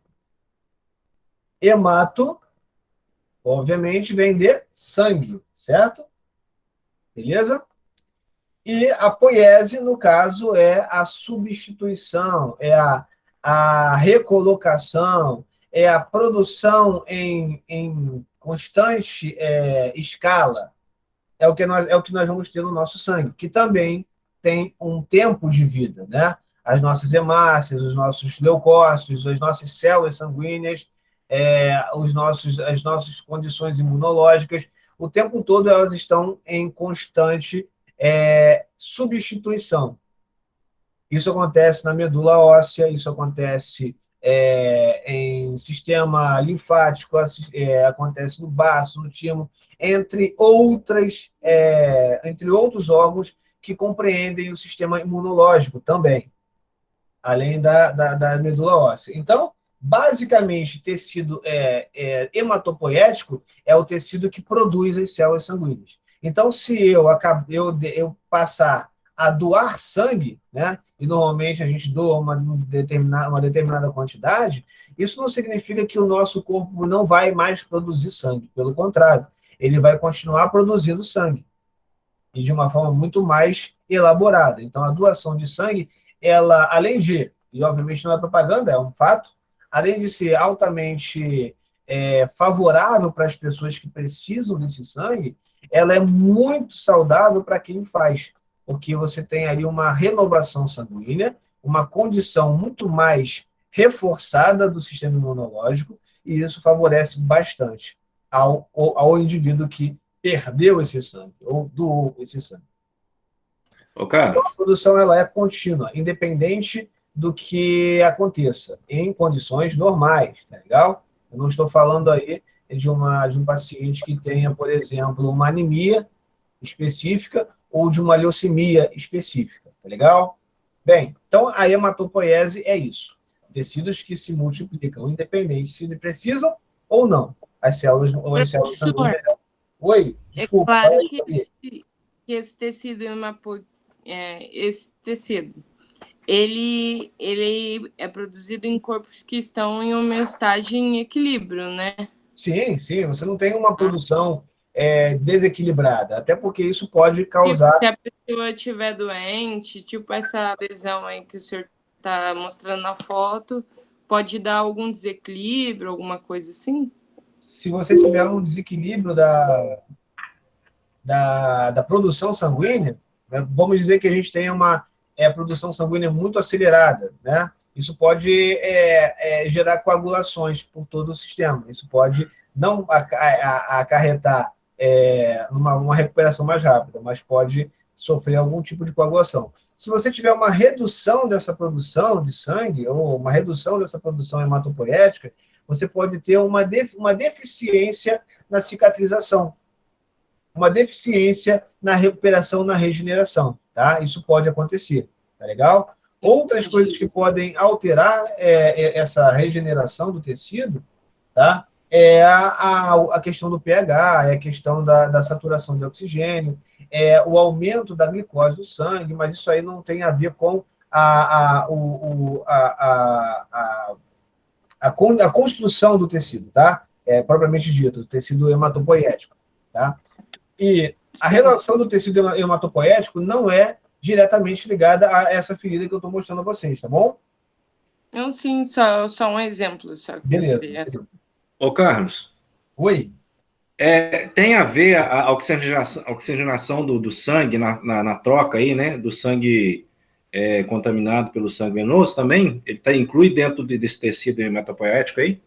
Hemato, obviamente, vem de sangue, certo? Beleza? E a poiese, no caso, é a substituição, é a recolocação, é a produção em constante escala. É o que nós vamos ter no nosso sangue, que também tem um tempo de vida, né? As nossas hemácias, os nossos leucócitos, as nossas células sanguíneas, as nossas condições imunológicas, o tempo todo elas estão em constante substituição. Isso acontece na medula óssea, isso acontece em sistema linfático, acontece no baço, no timo, entre outros órgãos que compreendem o sistema imunológico também, além da medula óssea. Então, basicamente, tecido hematopoético é o tecido que produz as células sanguíneas. Então, se eu passar a doar sangue, né, e normalmente a gente doa uma determinada quantidade, isso não significa que o nosso corpo não vai mais produzir sangue. Pelo contrário, ele vai continuar produzindo sangue, e de uma forma muito mais elaborada. Então, a doação de sangue, ela, além de, e obviamente não é propaganda, é um fato, além de ser altamente favorável para as pessoas que precisam desse sangue, ela é muito saudável para quem faz, porque você tem ali uma renovação sanguínea, uma condição muito mais reforçada do sistema imunológico, e isso favorece bastante ao indivíduo que perdeu esse sangue, ou doou esse sangue. Ô, cara, Então, a produção ela é contínua, independente do que aconteça, em condições normais, tá legal? Eu não estou falando aí de um paciente que tenha, por exemplo, uma anemia específica ou de uma leucemia específica, tá legal? Bem, então a hematopoiese é isso. Tecidos que se multiplicam, independente se precisam ou não. As células Professor, sanguíneas. Oi, é desculpa, fala claro aí, que Fabi. esse tecido esse tecido, ele é produzido em corpos que estão em homeostase em equilíbrio, né? Sim, sim, você não tem uma produção desequilibrada, até porque isso pode Tipo, causar. se a pessoa estiver doente, tipo essa lesão aí que o senhor está mostrando na foto, pode dar algum desequilíbrio, alguma coisa assim? Se você tiver um desequilíbrio da produção sanguínea, né, vamos dizer que a gente tem uma produção sanguínea muito acelerada, né? Isso pode gerar coagulações por todo o sistema. Isso pode não acarretar uma recuperação mais rápida, mas pode sofrer algum tipo de coagulação. Se você tiver uma redução dessa produção de sangue, ou uma redução dessa produção hematopoética, você pode ter uma deficiência na cicatrização, uma deficiência na recuperação, na regeneração, tá? Isso pode acontecer, tá legal? Outras coisas que podem alterar essa regeneração do tecido, tá? É a questão do pH, é a questão da saturação de oxigênio, é o aumento da glicose no sangue, mas isso aí não tem a ver com a construção do tecido, tá? Propriamente dito, o tecido hematopoético, tá? E a relação do tecido hematopoético não é diretamente ligada a essa ferida que eu estou mostrando a vocês, tá bom? Não, sim, só um exemplo, só que eu Beleza. queria. ô Carlos, Oi? tem a ver a oxigenação do sangue na troca aí, né? Do sangue contaminado pelo sangue venoso também? Ele inclui dentro desse tecido hematopoético aí?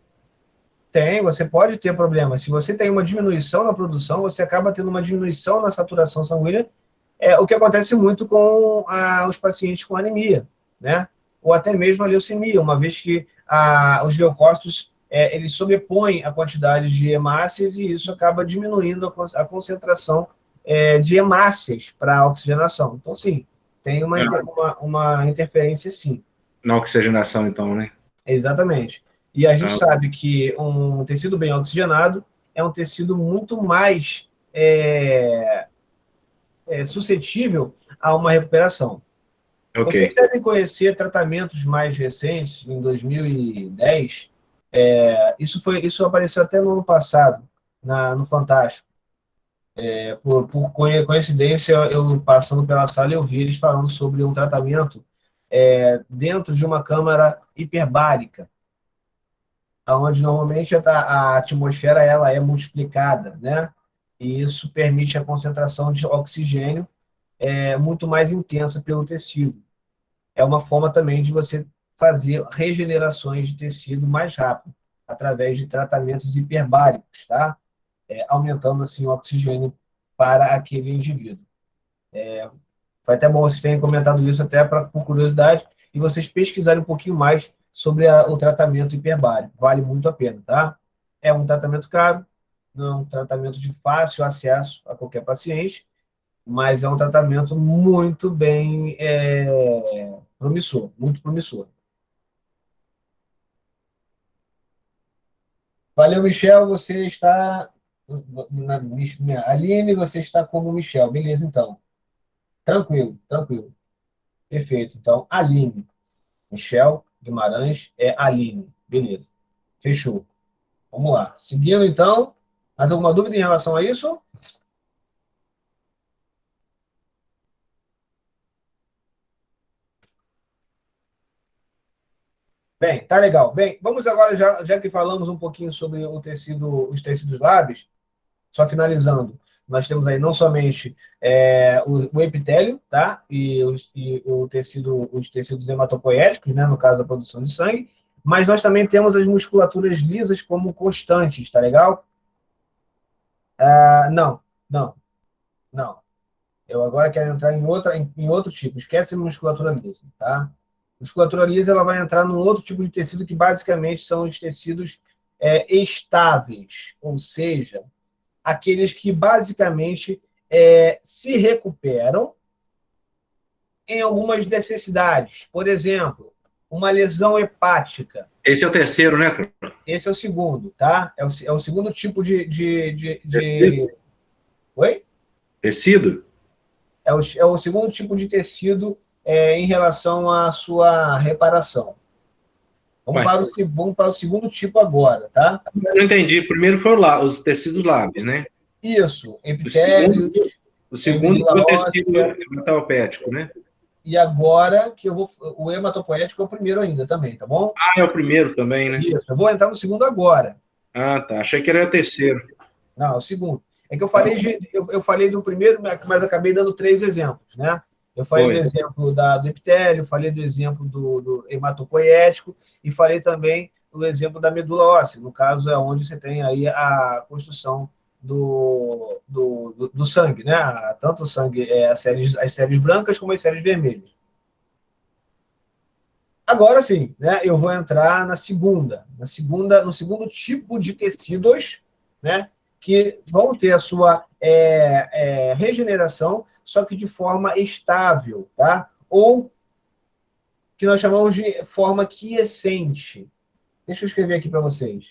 Tem, você pode ter problemas. Se você tem uma diminuição na produção, você acaba tendo uma diminuição na saturação sanguínea, o que acontece muito com os pacientes com anemia, né? Ou até mesmo a leucemia, uma vez que os leucócitos eles sobrepõem a quantidade de hemácias e isso acaba diminuindo a concentração de hemácias para a oxigenação. Então, sim, tem uma interferência, sim. Na oxigenação, então, né? Exatamente. E a gente Ah, sabe que um tecido bem oxigenado é um tecido muito mais suscetível a uma recuperação. ok. Vocês devem conhecer tratamentos mais recentes, em 2010. Isso apareceu até no ano passado, no Fantástico. Por coincidência, eu passando pela sala, eu vi eles falando sobre um tratamento dentro de uma câmara hiperbárica, onde normalmente a atmosfera ela é multiplicada, né? E isso permite a concentração de oxigênio muito mais intensa pelo tecido. É uma forma também de você fazer regenerações de tecido mais rápido, através de tratamentos hiperbáricos, tá? Aumentando assim o oxigênio para aquele indivíduo. Foi até bom vocês terem comentado isso, até por curiosidade, e vocês pesquisarem um pouquinho mais sobre o tratamento hiperbárico. Vale muito a pena, tá? É um tratamento caro, não é um tratamento de fácil acesso a qualquer paciente, mas é um tratamento muito bem promissor, muito promissor. Valeu, Michel, você está... Aline, você está como Michel. Beleza, então. Tranquilo, tranquilo. Perfeito. Então, Aline. Michel Guimarães é Aline. Beleza. Fechou. Vamos lá. Seguindo, então. Mais alguma dúvida em relação a isso? Bem, tá legal. Bem, vamos agora, já que falamos um pouquinho sobre os tecidos lábeos, só finalizando, nós temos aí não somente o epitélio, tá? E os tecidos hematopoéticos, né? No caso, a produção de sangue, mas nós também temos as musculaturas lisas como constantes, tá legal? Não, não, não. Eu agora quero entrar em outro tipo. Esquece a musculatura lisa, tá? Musculatura lisa, ela vai entrar num outro tipo de tecido que basicamente são os tecidos estáveis, ou seja, aqueles que basicamente se recuperam em algumas necessidades. Por exemplo, uma lesão hepática. Esse é o terceiro, né, Cláudio? Esse é o segundo, tá? É o segundo tipo Oi? Tecido? É o segundo tipo de tecido em relação à sua reparação. Vamos para o segundo tipo agora, tá? Eu não entendi. Primeiro foram lá, os tecidos lábios, né? Isso, epitélio, O segundo foi o tecido hematopoético, né? E agora que o hematopoético é o primeiro ainda também, tá bom? Ah, é o primeiro também, né? Isso, eu vou entrar no segundo agora. Ah, tá. Achei que era o terceiro. Não, é o segundo. É que eu falei do primeiro, mas acabei dando 3 exemplos, né? Eu falei do exemplo do epitério, falei do exemplo do hematopoético e falei também do exemplo da medula óssea. No caso, é onde você tem aí a construção do sangue, né? Tanto o sangue, as séries brancas como as séries vermelhas. Agora sim, né? Eu vou entrar no segundo tipo de tecidos, né? Que vão ter a sua regeneração, só que de forma estável, tá? Ou que nós chamamos de forma quiescente. Deixa eu escrever aqui para vocês.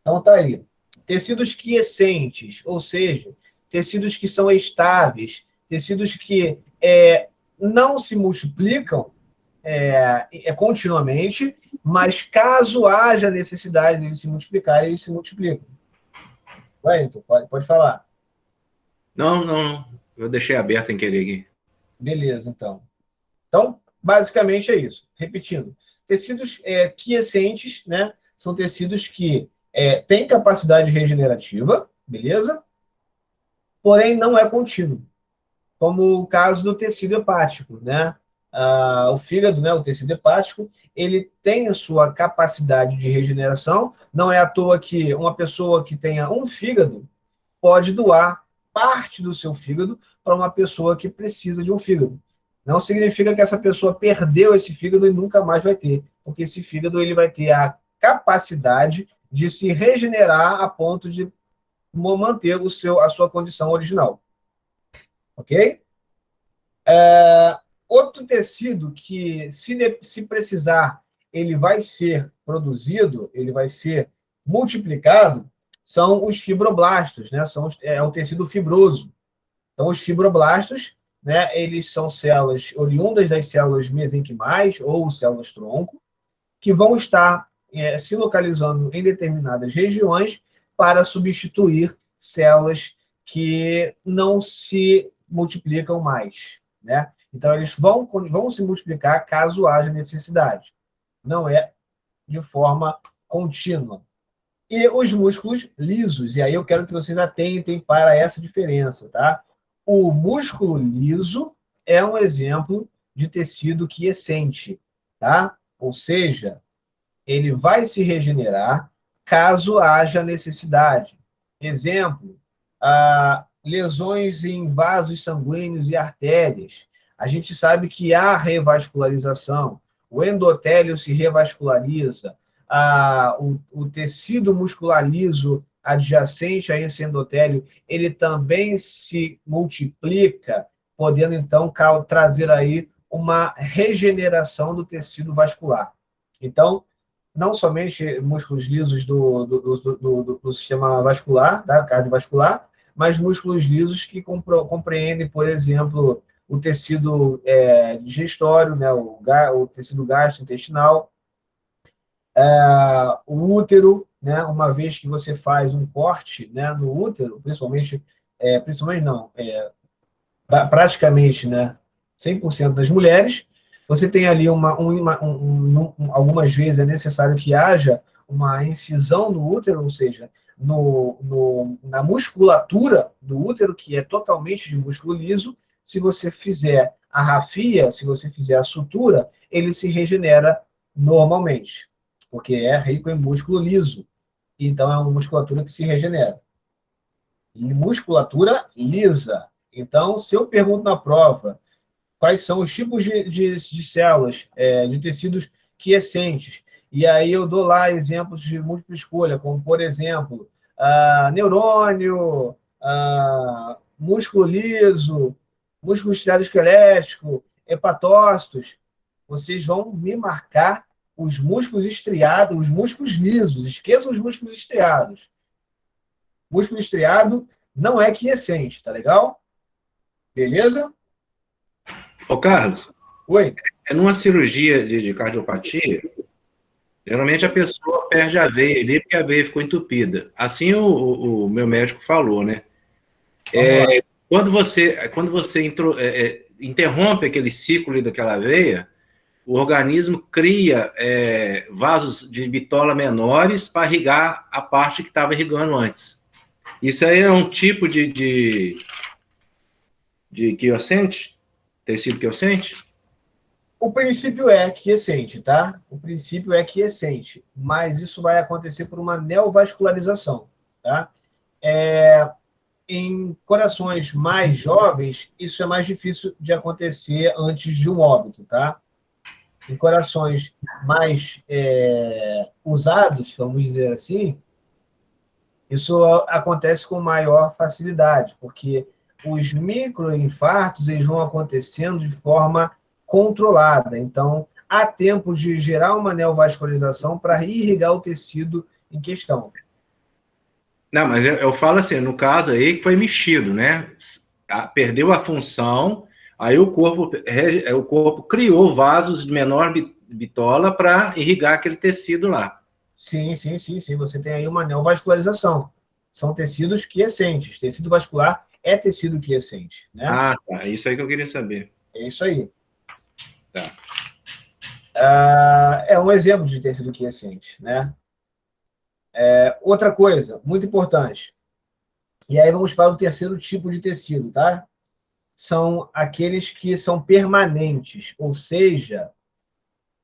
Então tá aí. Tecidos quiescentes, ou seja, tecidos que são estáveis, tecidos que não se multiplicam continuamente, mas caso haja necessidade de eles se multiplicarem, eles se multiplicam. Wellington, pode falar. Não. Eu deixei aberto em querer aqui. Beleza, então. Então, basicamente é isso. Repetindo, tecidos quiescentes, né, são tecidos que têm capacidade regenerativa, beleza? Porém, não é contínuo. Como o caso do tecido hepático, né? O fígado, né, o tecido hepático, ele tem a sua capacidade de regeneração. Não é à toa que uma pessoa que tenha um fígado pode doar parte do seu fígado para uma pessoa que precisa de um fígado. Não significa que essa pessoa perdeu esse fígado e nunca mais vai ter, porque esse fígado ele vai ter a capacidade de se regenerar a ponto de manter a sua condição original. Ok? Outro tecido que, se precisar, ele vai ser produzido, ele vai ser multiplicado, são os fibroblastos, né? É o tecido fibroso. Então, os fibroblastos, né, eles são células oriundas das células mesenquimais ou células-tronco, que vão estar se localizando em determinadas regiões para substituir células que não se multiplicam mais, né? Então, eles vão se multiplicar caso haja necessidade. Não é de forma contínua. E os músculos lisos, e aí eu quero que vocês atentem para essa diferença, tá? O músculo liso é um exemplo de tecido quiescente, tá? Ou seja, ele vai se regenerar caso haja necessidade. Exemplo, lesões em vasos sanguíneos e artérias. A gente sabe que há revascularização, o endotélio se revasculariza, o tecido muscular liso adjacente a esse endotélio, ele também se multiplica, podendo, então, trazer aí uma regeneração do tecido vascular. Então, não somente músculos lisos do sistema vascular, tá? Cardiovascular, mas músculos lisos que compreendem, por exemplo, o tecido digestório, né? O tecido gastrointestinal, o útero, né? Uma vez que você faz um corte, né, no útero, principalmente não, praticamente, né, 100% das mulheres, você tem ali algumas vezes é necessário que haja uma incisão no útero, ou seja, na musculatura do útero, que é totalmente de músculo liso. Se você fizer a rafia, se você fizer a sutura, ele se regenera normalmente, porque é rico em músculo liso. Então, é uma musculatura que se regenera. E musculatura lisa. Então, se eu pergunto na prova quais são os tipos de células, de tecidos quiescentes, e aí eu dou lá exemplos de múltipla escolha, como, por exemplo, neurônio, músculo liso, músculo estriado esquelético, hepatócitos, vocês vão me marcar os músculos estriados, os músculos lisos, esqueçam os músculos estriados. Músculo estriado não é quiescente, tá legal? Beleza? Ô, Carlos, Oi? numa cirurgia de cardiopatia, geralmente a pessoa perde a veia ali porque a veia ficou entupida. Assim o meu médico falou, né? Quando você interrompe aquele ciclo ali daquela veia, o organismo cria vasos de bitola menores para irrigar a parte que estava irrigando antes. Isso aí é um tipo de quiescente? Tecido quiescente? O princípio é quiescente, tá? O princípio é quiescente, mas isso vai acontecer por uma neovascularização, tá? Em corações mais jovens, isso é mais difícil de acontecer antes de um óbito, tá? Em corações mais usados, vamos dizer assim, isso acontece com maior facilidade, porque os microinfartos eles vão acontecendo de forma controlada. Então, há tempo de gerar uma neovascularização para irrigar o tecido em questão. Não, mas eu falo assim, no caso aí que foi mexido, né? Perdeu a função, aí o corpo criou vasos de menor bitola para irrigar aquele tecido lá. Sim. Você tem aí uma neovascularização. São tecidos quiescentes. Tecido vascular é tecido quiescente, né? Ah, tá. É isso aí que eu queria saber. É isso aí. Tá. É um exemplo de tecido quiescente, né? Outra coisa, muito importante. E aí vamos para o terceiro tipo de tecido, tá? São aqueles que são permanentes, ou seja,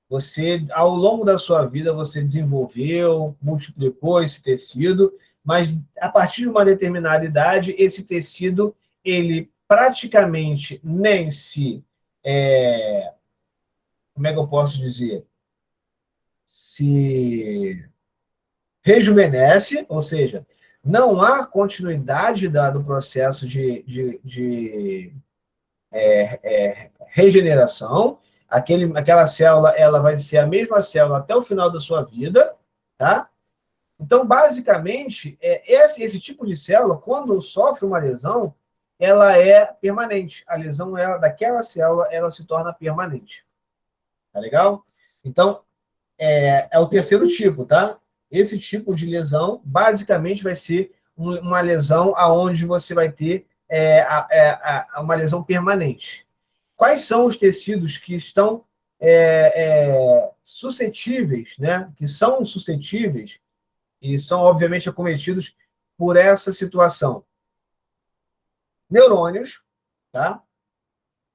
você, ao longo da sua vida, você desenvolveu, multiplicou esse tecido, mas a partir de uma determinada idade, esse tecido, ele praticamente nem se... como é que eu posso dizer? Se rejuvenesce, ou seja, não há continuidade do processo de regeneração. Aquela célula ela vai ser a mesma célula até o final da sua vida, tá? Então, basicamente, esse tipo de célula, quando sofre uma lesão, ela é permanente. A lesão daquela célula, ela se torna permanente. Tá legal? Então, é o terceiro tipo, tá? Esse tipo de lesão, basicamente, vai ser uma lesão aonde você vai ter uma lesão permanente. Quais são os tecidos que estão suscetíveis, né? Que são suscetíveis e são, obviamente, acometidos por essa situação? Neurônios, tá?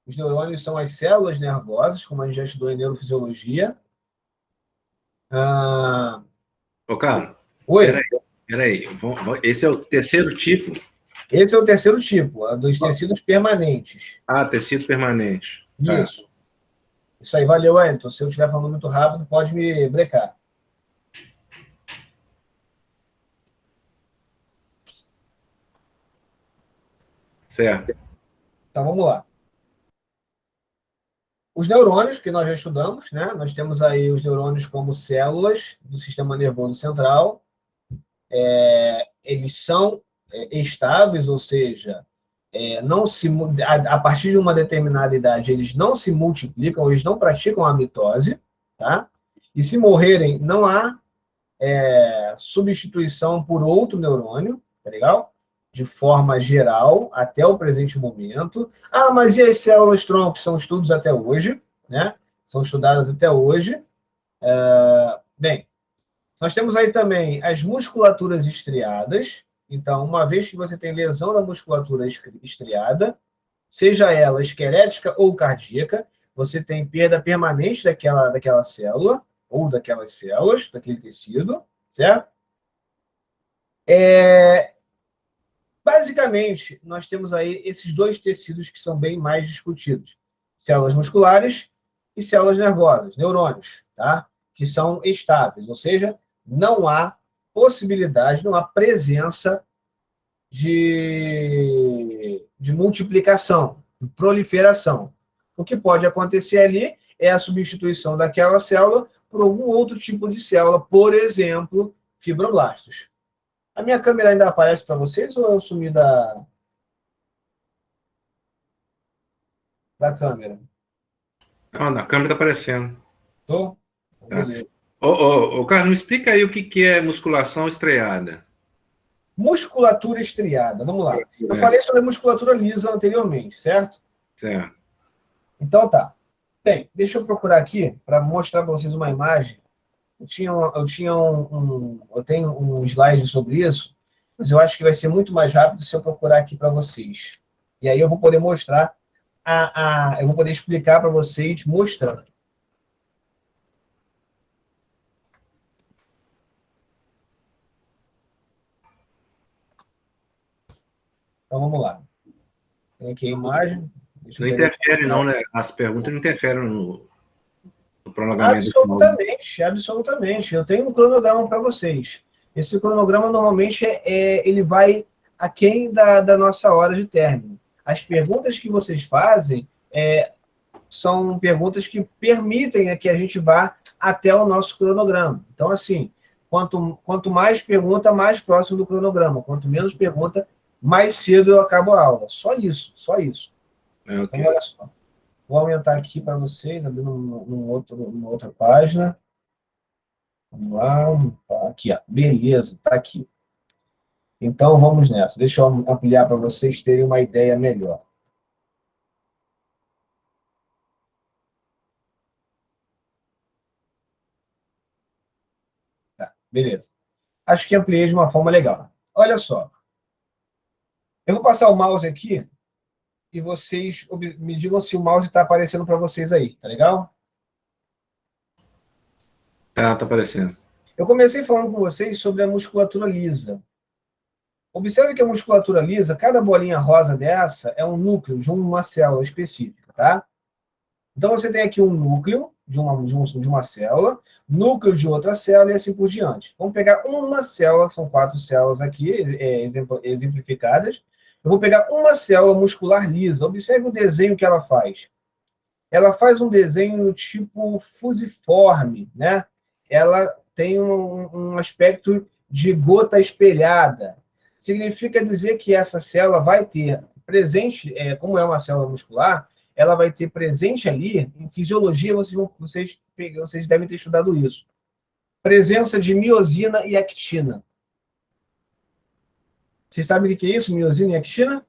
Os neurônios são as células nervosas, como a gente já estudou em neurofisiologia. Ô, Carlos, Oi? peraí. Esse é o terceiro tipo? Esse é o terceiro tipo, dos tecidos permanentes. Ah, tecido permanente. Isso. Tá. Isso aí, valeu, Wellington. Se eu estiver falando muito rápido, pode me brecar. Certo. Então, vamos lá. Os neurônios, que nós já estudamos, né? Nós temos aí os neurônios como células do sistema nervoso central. Eles são estáveis, ou seja, a partir de uma determinada idade, eles não se multiplicam, eles não praticam a mitose, tá? E se morrerem, não há substituição por outro neurônio, tá legal? De forma geral, até o presente momento. Ah, mas e as células-tronco? São estudos até hoje, né? São estudadas até hoje. Bem, nós temos aí também as musculaturas estriadas. Então, uma vez que você tem lesão da musculatura estriada, seja ela esquelética ou cardíaca, você tem perda permanente daquela célula, ou daquelas células, daquele tecido, certo? Basicamente, nós temos aí esses dois tecidos que são bem mais discutidos. Células musculares e células nervosas, neurônios, tá? Que são estáveis, ou seja, não há possibilidade, não há presença de multiplicação, de proliferação. O que pode acontecer ali é a substituição daquela célula por algum outro tipo de célula, por exemplo, fibroblastos. A minha câmera ainda aparece para vocês ou eu sumi da câmera? Não, na câmera tá aparecendo. Tô? Tá. Beleza. Carlos, me explica aí o que é musculação estreada. Musculatura estriada, vamos lá. Eu falei sobre musculatura lisa anteriormente, certo? Certo. Então tá. Bem, deixa eu procurar aqui para mostrar para vocês uma imagem. Eu tenho um slide sobre isso, mas eu acho que vai ser muito mais rápido se eu procurar aqui para vocês. E aí eu vou poder mostrar, eu vou poder explicar para vocês mostrando. Então vamos lá. Tem aqui a imagem. Não interfere, não, né? As perguntas não interferem no prolongamento. Absolutamente, absolutamente. Eu tenho um cronograma para vocês. Esse cronograma, normalmente, ele vai aquém da nossa hora de término. As perguntas que vocês fazem são perguntas que permitem que a gente vá até o nosso cronograma. Então, assim, quanto mais pergunta, mais próximo do cronograma. Quanto menos pergunta, mais cedo eu acabo a aula. Só isso, só isso. Okay. Então, olha só. Vou aumentar aqui para vocês, abrindo numa outra página. Vamos lá. Aqui, ó. Beleza, está aqui. Então, vamos nessa. Deixa eu ampliar para vocês terem uma ideia melhor. Tá, beleza. Acho que ampliei de uma forma legal. Olha só. Eu vou passar o mouse aqui e vocês me digam se o mouse está aparecendo para vocês aí, tá legal? Tá aparecendo. Eu comecei falando com vocês sobre a musculatura lisa. Observe que a musculatura lisa, cada bolinha rosa dessa é um núcleo de uma célula específica, tá? Então, você tem aqui um núcleo de uma célula, núcleo de outra célula e assim por diante. Vamos pegar uma célula, são 4 células aqui, exemplificadas. Eu vou pegar uma célula muscular lisa. Observe o desenho que ela faz. Ela faz um desenho no tipo fusiforme, né? Ela tem um aspecto de gota espelhada. Significa dizer que essa célula vai ter presente, como é uma célula muscular, ela vai ter presente ali, em fisiologia, vocês devem ter estudado isso. Presença de miosina e actina. Vocês sabem o que é isso, miosina e actina?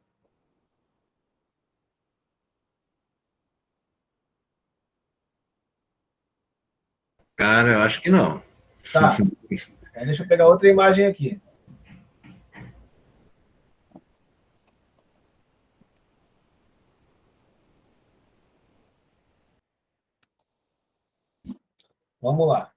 Cara, eu acho que não. Tá. Então, deixa eu pegar outra imagem aqui. Vamos lá.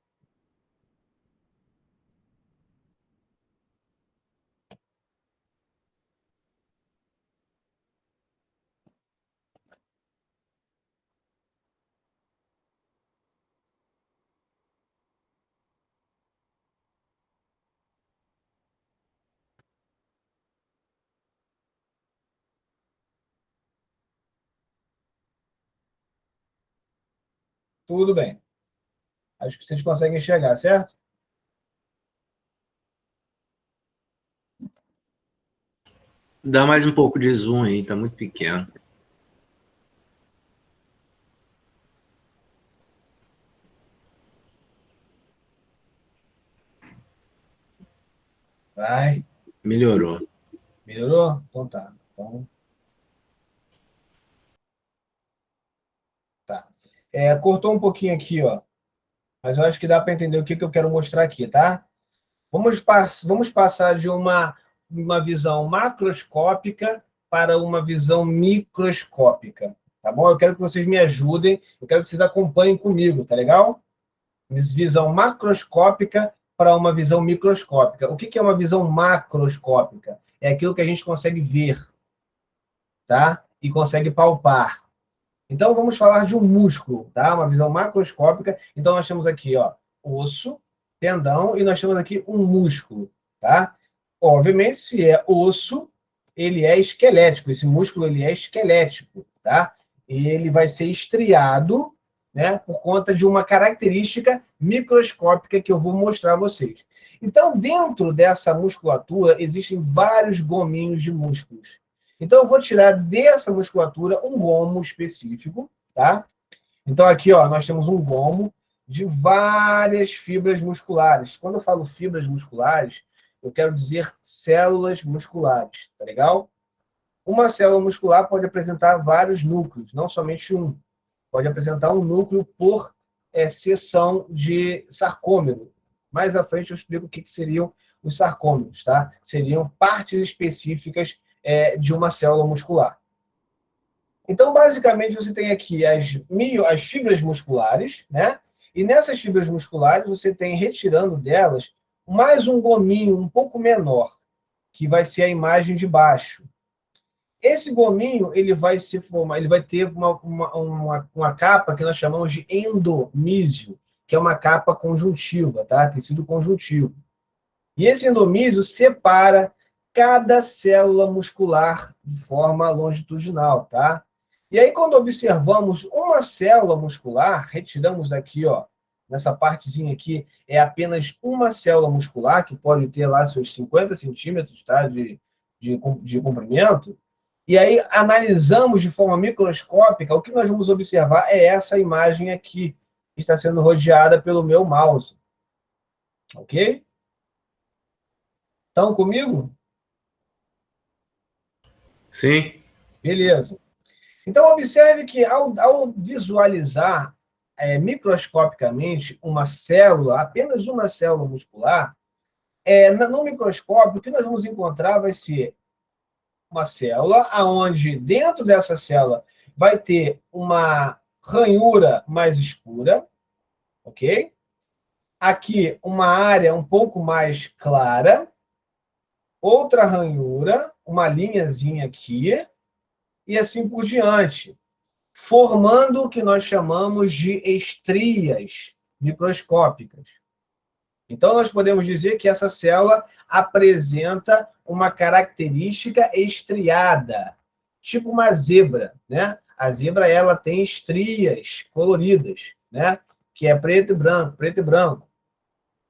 Tudo bem. Acho que vocês conseguem enxergar, certo? Dá mais um pouco de zoom aí, tá muito pequeno. Vai. Melhorou. Melhorou? Então tá. Então, tá. Cortou um pouquinho aqui, ó. Mas eu acho que dá para entender o que eu quero mostrar aqui, tá? Vamos passar de uma visão macroscópica para uma visão microscópica, tá bom? Eu quero que vocês me ajudem, eu quero que vocês acompanhem comigo, tá legal? Visão macroscópica para uma visão microscópica. O que é uma visão macroscópica? É aquilo que a gente consegue ver, tá? E consegue palpar. Então, vamos falar de um músculo, tá? Uma visão macroscópica. Então, nós temos aqui, ó, osso, tendão, e nós temos aqui um músculo, tá? Obviamente, se é osso, ele é esquelético. Esse músculo, ele é esquelético, tá? E ele vai ser estriado, né, por conta de uma característica microscópica que eu vou mostrar a vocês. Então, dentro dessa musculatura, existem vários gominhos de músculos. Então, eu vou tirar dessa musculatura um gomo específico, tá? Então, aqui, ó, nós temos um gomo de várias fibras musculares. Quando eu falo fibras musculares, eu quero dizer células musculares, tá legal? Uma célula muscular pode apresentar vários núcleos, não somente um. Pode apresentar um núcleo por seção de sarcômero. Mais à frente eu explico o que seriam os sarcômeros, tá? Seriam partes específicas de uma célula muscular. Então, basicamente, você tem aqui as fibras musculares, né? E nessas fibras musculares, você tem, retirando delas, mais um gominho um pouco menor, que vai ser a imagem de baixo. Esse gominho, ele vai se formar, ele vai ter uma capa que nós chamamos de endomísio, que é uma capa conjuntiva, tá? Tecido conjuntivo. E esse endomísio separa cada célula muscular de forma longitudinal, tá? E aí, quando observamos uma célula muscular, retiramos daqui, ó, nessa partezinha aqui, é apenas uma célula muscular, que pode ter lá seus 50 centímetros, tá? de comprimento. E aí, analisamos de forma microscópica, o que nós vamos observar é essa imagem aqui, que está sendo rodeada pelo meu mouse. Ok? Estão comigo? Sim. Beleza. Então, observe que ao visualizar microscopicamente uma célula, apenas uma célula muscular, no microscópio, o que nós vamos encontrar vai ser uma célula, onde dentro dessa célula vai ter uma ranhura mais escura, ok? Aqui, uma área um pouco mais clara, outra ranhura, uma linhazinha aqui, e assim por diante, formando o que nós chamamos de estrias microscópicas. Então, nós podemos dizer que essa célula apresenta uma característica estriada, tipo uma zebra, né? A zebra, ela tem estrias coloridas, né? Que é preto e branco, preto e branco.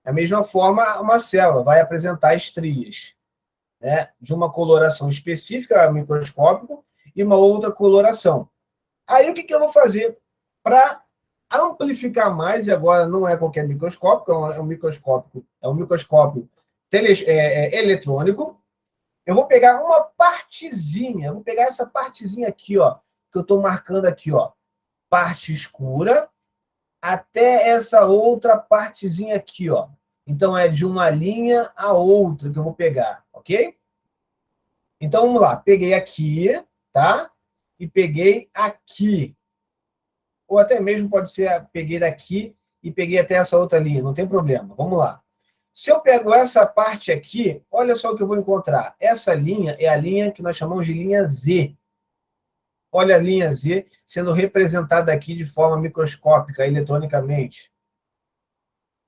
Da mesma forma, uma célula vai apresentar estrias, né? De uma coloração específica, microscópico, e uma outra coloração. Aí, o que eu vou fazer para amplificar mais, e agora não é qualquer microscópio, é um microscópio eletrônico. Eu vou pegar uma partezinha, eu vou pegar essa partezinha aqui, ó, que eu estou marcando aqui, ó, parte escura, até essa outra partezinha aqui, ó. Então, é de uma linha a outra que eu vou pegar, ok? Então, vamos lá. Peguei aqui, tá? E peguei aqui. Ou até mesmo pode ser, peguei daqui e peguei até essa outra linha, não tem problema. Vamos lá. Se eu pego essa parte aqui, olha só o que eu vou encontrar. Essa linha é a linha que nós chamamos de linha Z. Olha a linha Z sendo representada aqui de forma microscópica, eletronicamente.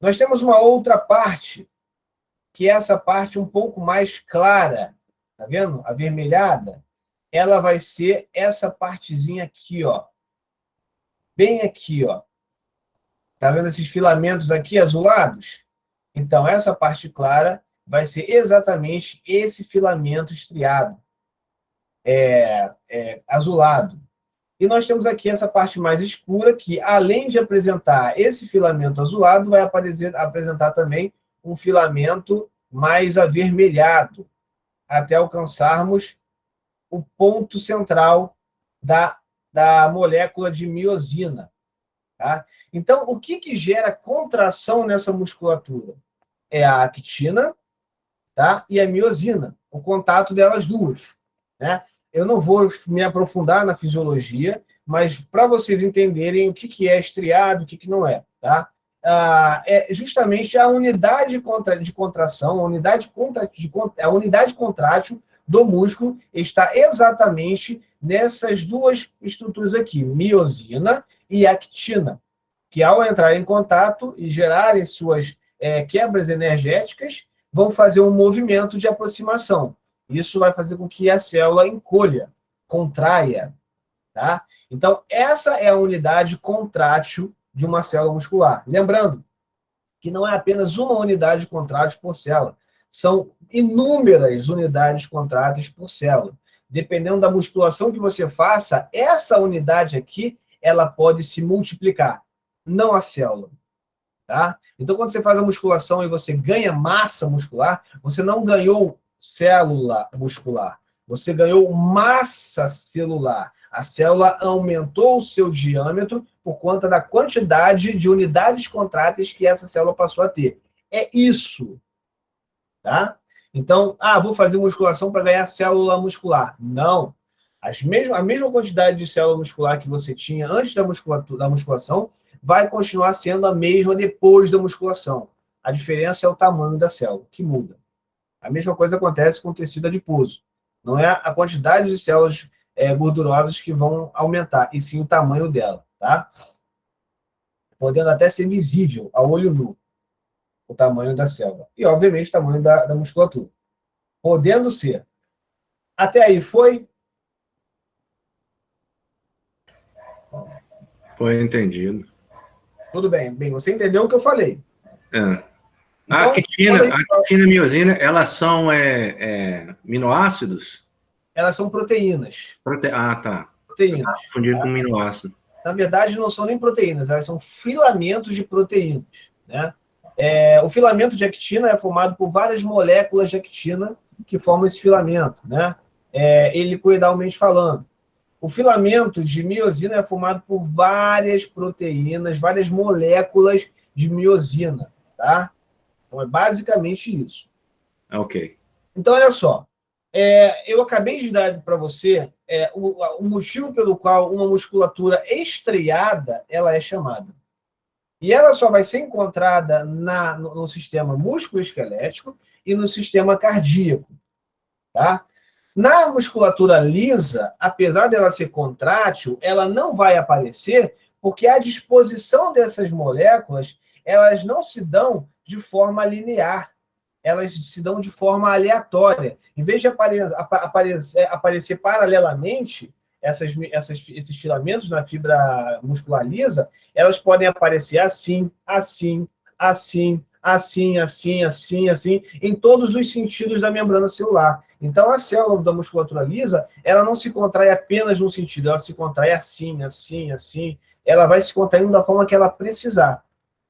Nós temos uma outra parte, que é essa parte um pouco mais clara. Tá vendo? Avermelhada. Ela vai ser essa partezinha aqui, ó. Bem aqui, ó. Tá vendo esses filamentos aqui azulados? Então, essa parte clara vai ser exatamente esse filamento estriado, azulado. E nós temos aqui essa parte mais escura, que além de apresentar esse filamento azulado, vai apresentar também um filamento mais avermelhado, até alcançarmos o ponto central da molécula de miosina. Tá? Então, o que gera contração nessa musculatura? É a actina, tá? E a miosina, o contato delas duas. Né? Eu não vou me aprofundar na fisiologia, mas para vocês entenderem o que é estriado e o que não é. Tá? é justamente a unidade de contração, a unidade contrátil do músculo está exatamente nessas duas estruturas aqui, miosina e actina, que ao entrar em contato e gerarem suas quebras energéticas, vão fazer um movimento de aproximação. Isso vai fazer com que a célula encolha, contraia, tá? Então, essa é a unidade contrátil de uma célula muscular. Lembrando que não é apenas uma unidade contrátil por célula, são inúmeras unidades contráteis por célula. Dependendo da musculação que você faça, essa unidade aqui, ela pode se multiplicar, não a célula. Tá? Então, quando você faz a musculação e você ganha massa muscular, você não ganhou célula muscular, você ganhou massa celular. A célula aumentou o seu diâmetro por conta da quantidade de unidades contráteis que essa célula passou a ter. É isso. Tá? Então, vou fazer musculação para ganhar célula muscular. Não. A mesma quantidade de célula muscular que você tinha antes da musculação vai continuar sendo a mesma depois da musculação. A diferença é o tamanho da célula, que muda. A mesma coisa acontece com o tecido adiposo. Não é a quantidade de células gordurosas que vão aumentar, e sim o tamanho dela, tá? Podendo até ser visível a olho nu, o tamanho da célula. E, obviamente, o tamanho da musculatura. Podendo ser. Até aí foi? Foi entendido. Tudo bem. Bem, você entendeu o que eu falei. A Então, actina e a miosina, elas são aminoácidos? Elas são proteínas. Tá. Proteínas. Confundido com aminoácido. Na verdade, não são nem proteínas, elas são filamentos de proteínas, né? O filamento de actina é formado por várias moléculas de actina que formam esse filamento, né? Helicoidalmente falando. O filamento de miosina é formado por várias proteínas, várias moléculas de miosina, tá? Então, é basicamente isso. Ok. Então, olha só. Eu acabei de dar para você o motivo pelo qual uma musculatura estriada ela é chamada. E ela só vai ser encontrada no sistema musculoesquelético e no sistema cardíaco. Tá? Na musculatura lisa, apesar dela ser contrátil, ela não vai aparecer porque a disposição dessas moléculas elas não se dão de forma linear. Elas se dão de forma aleatória. Em vez de aparecer paralelamente esses filamentos na fibra muscular lisa, elas podem aparecer assim, assim, assim, assim, assim, assim, assim, em todos os sentidos da membrana celular. Então, a célula da musculatura lisa, ela não se contrai apenas num sentido, ela se contrai assim, assim, assim. Ela vai se contraindo da forma que ela precisar.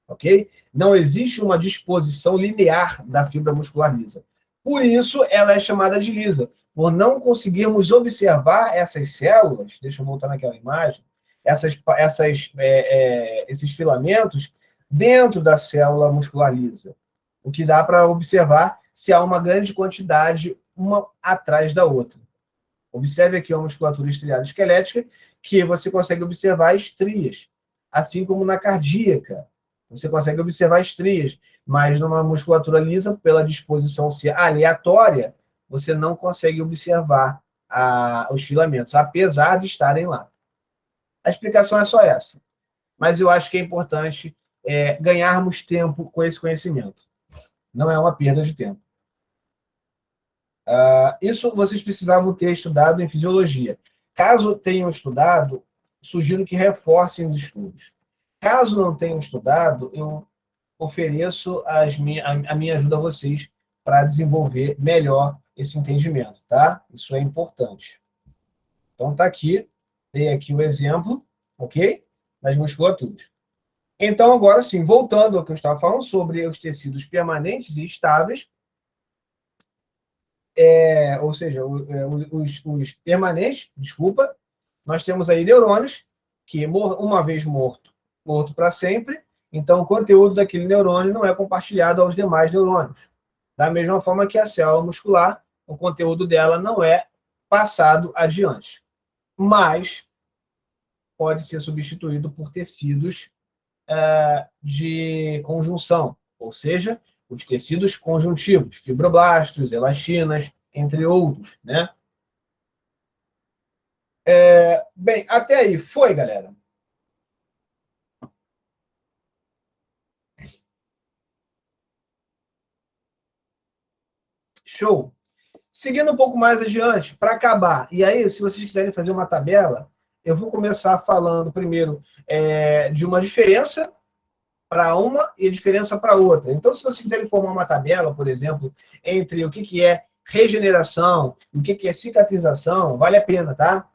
Ok? Não existe uma disposição linear da fibra muscular lisa. Por isso, ela é chamada de lisa. Por não conseguirmos observar essas células, deixa eu voltar naquela imagem, esses filamentos dentro da célula muscular lisa. O que dá para observar se há uma grande quantidade uma atrás da outra. Observe aqui uma musculatura estriada esquelética que você consegue observar estrias, assim como na cardíaca. Você consegue observar estrias, mas numa musculatura lisa, pela disposição ser aleatória, você não consegue observar os filamentos, apesar de estarem lá. A explicação é só essa. Mas eu acho que é importante ganharmos tempo com esse conhecimento. Não é uma perda de tempo. Isso vocês precisavam ter estudado em fisiologia. Caso tenham estudado, sugiro que reforcem os estudos. Caso não tenham estudado, eu ofereço a minha ajuda a vocês para desenvolver melhor esse entendimento, tá? Isso é importante. Então, tá aqui, dei aqui o exemplo, ok? Das musculaturas. Então, agora sim, voltando ao que eu estava falando sobre os tecidos permanentes e estáveis, ou seja, os permanentes, desculpa, nós temos aí neurônios que, uma vez morto para sempre, então o conteúdo daquele neurônio não é compartilhado aos demais neurônios. Da mesma forma que a célula muscular, o conteúdo dela não é passado adiante. Mas pode ser substituído por tecidos de conjunção, ou seja, os tecidos conjuntivos, fibroblastos, elastinas, entre outros, né? Bem, até aí foi, galera? Show. Seguindo um pouco mais adiante, para acabar, e aí, se vocês quiserem fazer uma tabela, eu vou começar falando primeiro de uma diferença para uma e a diferença para outra. Então, se vocês quiserem formar uma tabela, por exemplo, entre o que é regeneração e o que é cicatrização, vale a pena, tá?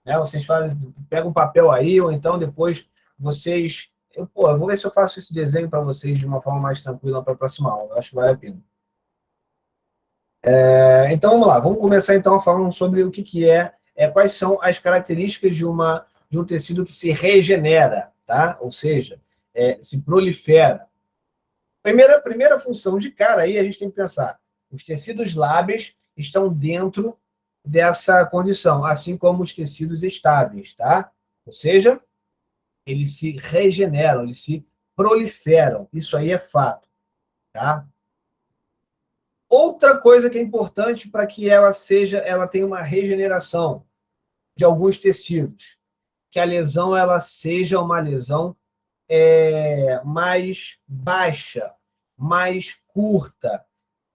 Vocês pegam um papel aí, ou então depois vocês... eu vou ver se eu faço esse desenho para vocês de uma forma mais tranquila para a próxima aula. Eu acho que vale a pena. Então, vamos lá. Vamos começar, então, falando sobre o que quais são as características de um tecido que se regenera, tá? Ou seja, se prolifera. Primeira função de cara aí, a gente tem que pensar, os tecidos lábeis estão dentro dessa condição, assim como os tecidos estáveis, tá? Ou seja, eles se regeneram, eles se proliferam. Isso aí é fato, tá? Outra coisa que é importante para que ela tenha uma regeneração de alguns tecidos, que a lesão ela seja uma lesão mais baixa, mais curta,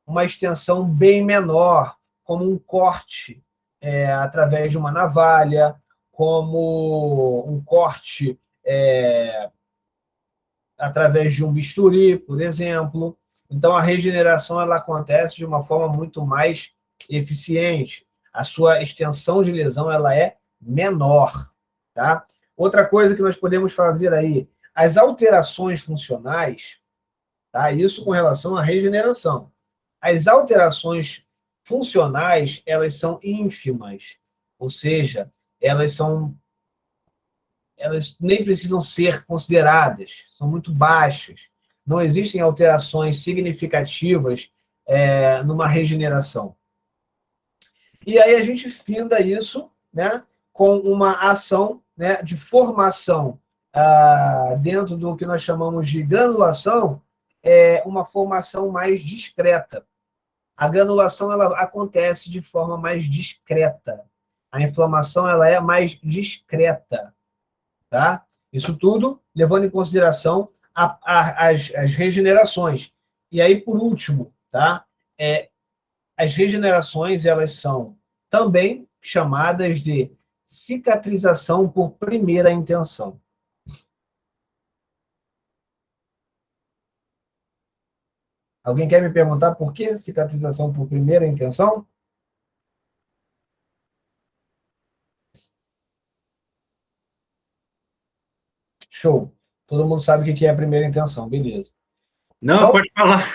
uma extensão bem menor, como um corte através de uma navalha, como um corte através de um bisturi, por exemplo. Então, a regeneração ela acontece de uma forma muito mais eficiente. A sua extensão de lesão ela é menor. Tá? Outra coisa que nós podemos fazer aí, as alterações funcionais, tá? Isso com relação à regeneração. As alterações funcionais, elas são ínfimas, ou seja, elas nem precisam ser consideradas, são muito baixas. Não existem alterações significativas numa regeneração. E aí a gente finda isso, né, com uma ação, né, de formação dentro do que nós chamamos de granulação, uma formação mais discreta. A granulação ela acontece de forma mais discreta. A inflamação ela é mais discreta. Tá? Isso tudo levando em consideração as regenerações. E aí, por último, tá? As regenerações elas são também chamadas de cicatrização por primeira intenção. Alguém quer me perguntar por que cicatrização por primeira intenção? Show. Todo mundo sabe o que é a primeira intenção, beleza. Não, então, pode falar.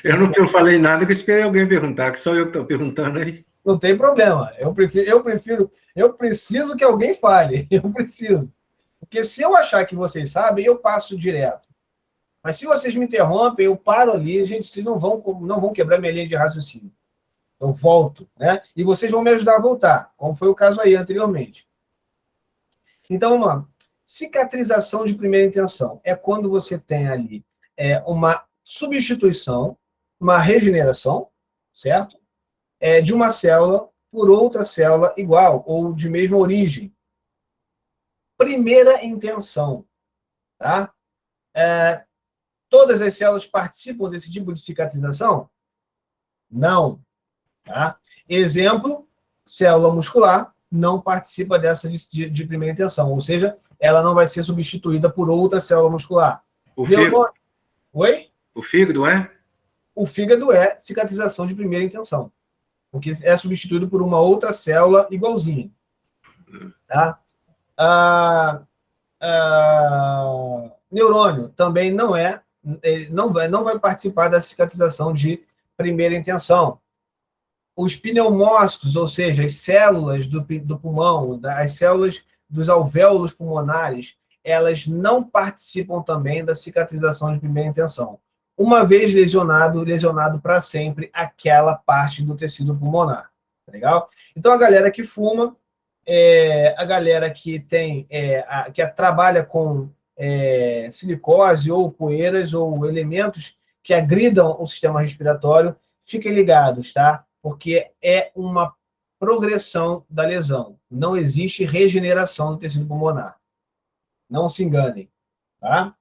Eu não falei nada, que esperei alguém perguntar, que só eu que estou perguntando aí. Não tem problema. Eu preciso que alguém fale. Eu preciso. Porque se eu achar que vocês sabem, eu passo direto. Mas se vocês me interrompem, eu paro ali, gente, vocês não vão quebrar minha linha de raciocínio. Eu volto, né? E vocês vão me ajudar a voltar, como foi o caso aí anteriormente. Então, vamos lá. Cicatrização de primeira intenção é quando você tem ali uma substituição, uma regeneração, certo? De uma célula por outra célula igual ou de mesma origem. Primeira intenção, tá? Todas as células participam desse tipo de cicatrização? Não, tá? Exemplo, célula muscular não participa dessa de primeira intenção, ou seja, ela não vai ser substituída por outra célula muscular. O fígado. Oi? O fígado é? O fígado é cicatrização de primeira intenção, porque é substituído por uma outra célula igualzinha. Tá? Neurônio também não vai participar da cicatrização de primeira intenção. Os pneumócitos, ou seja, as células do pulmão, as células dos alvéolos pulmonares, elas não participam também da cicatrização de primeira intenção. Uma vez lesionado para sempre aquela parte do tecido pulmonar. Tá legal? Então, a galera que fuma, a galera que trabalha com silicose ou poeiras ou elementos que agridam o sistema respiratório, fiquem ligados, tá? Porque é uma progressão da lesão. Não existe regeneração do tecido pulmonar. Não se enganem, tá?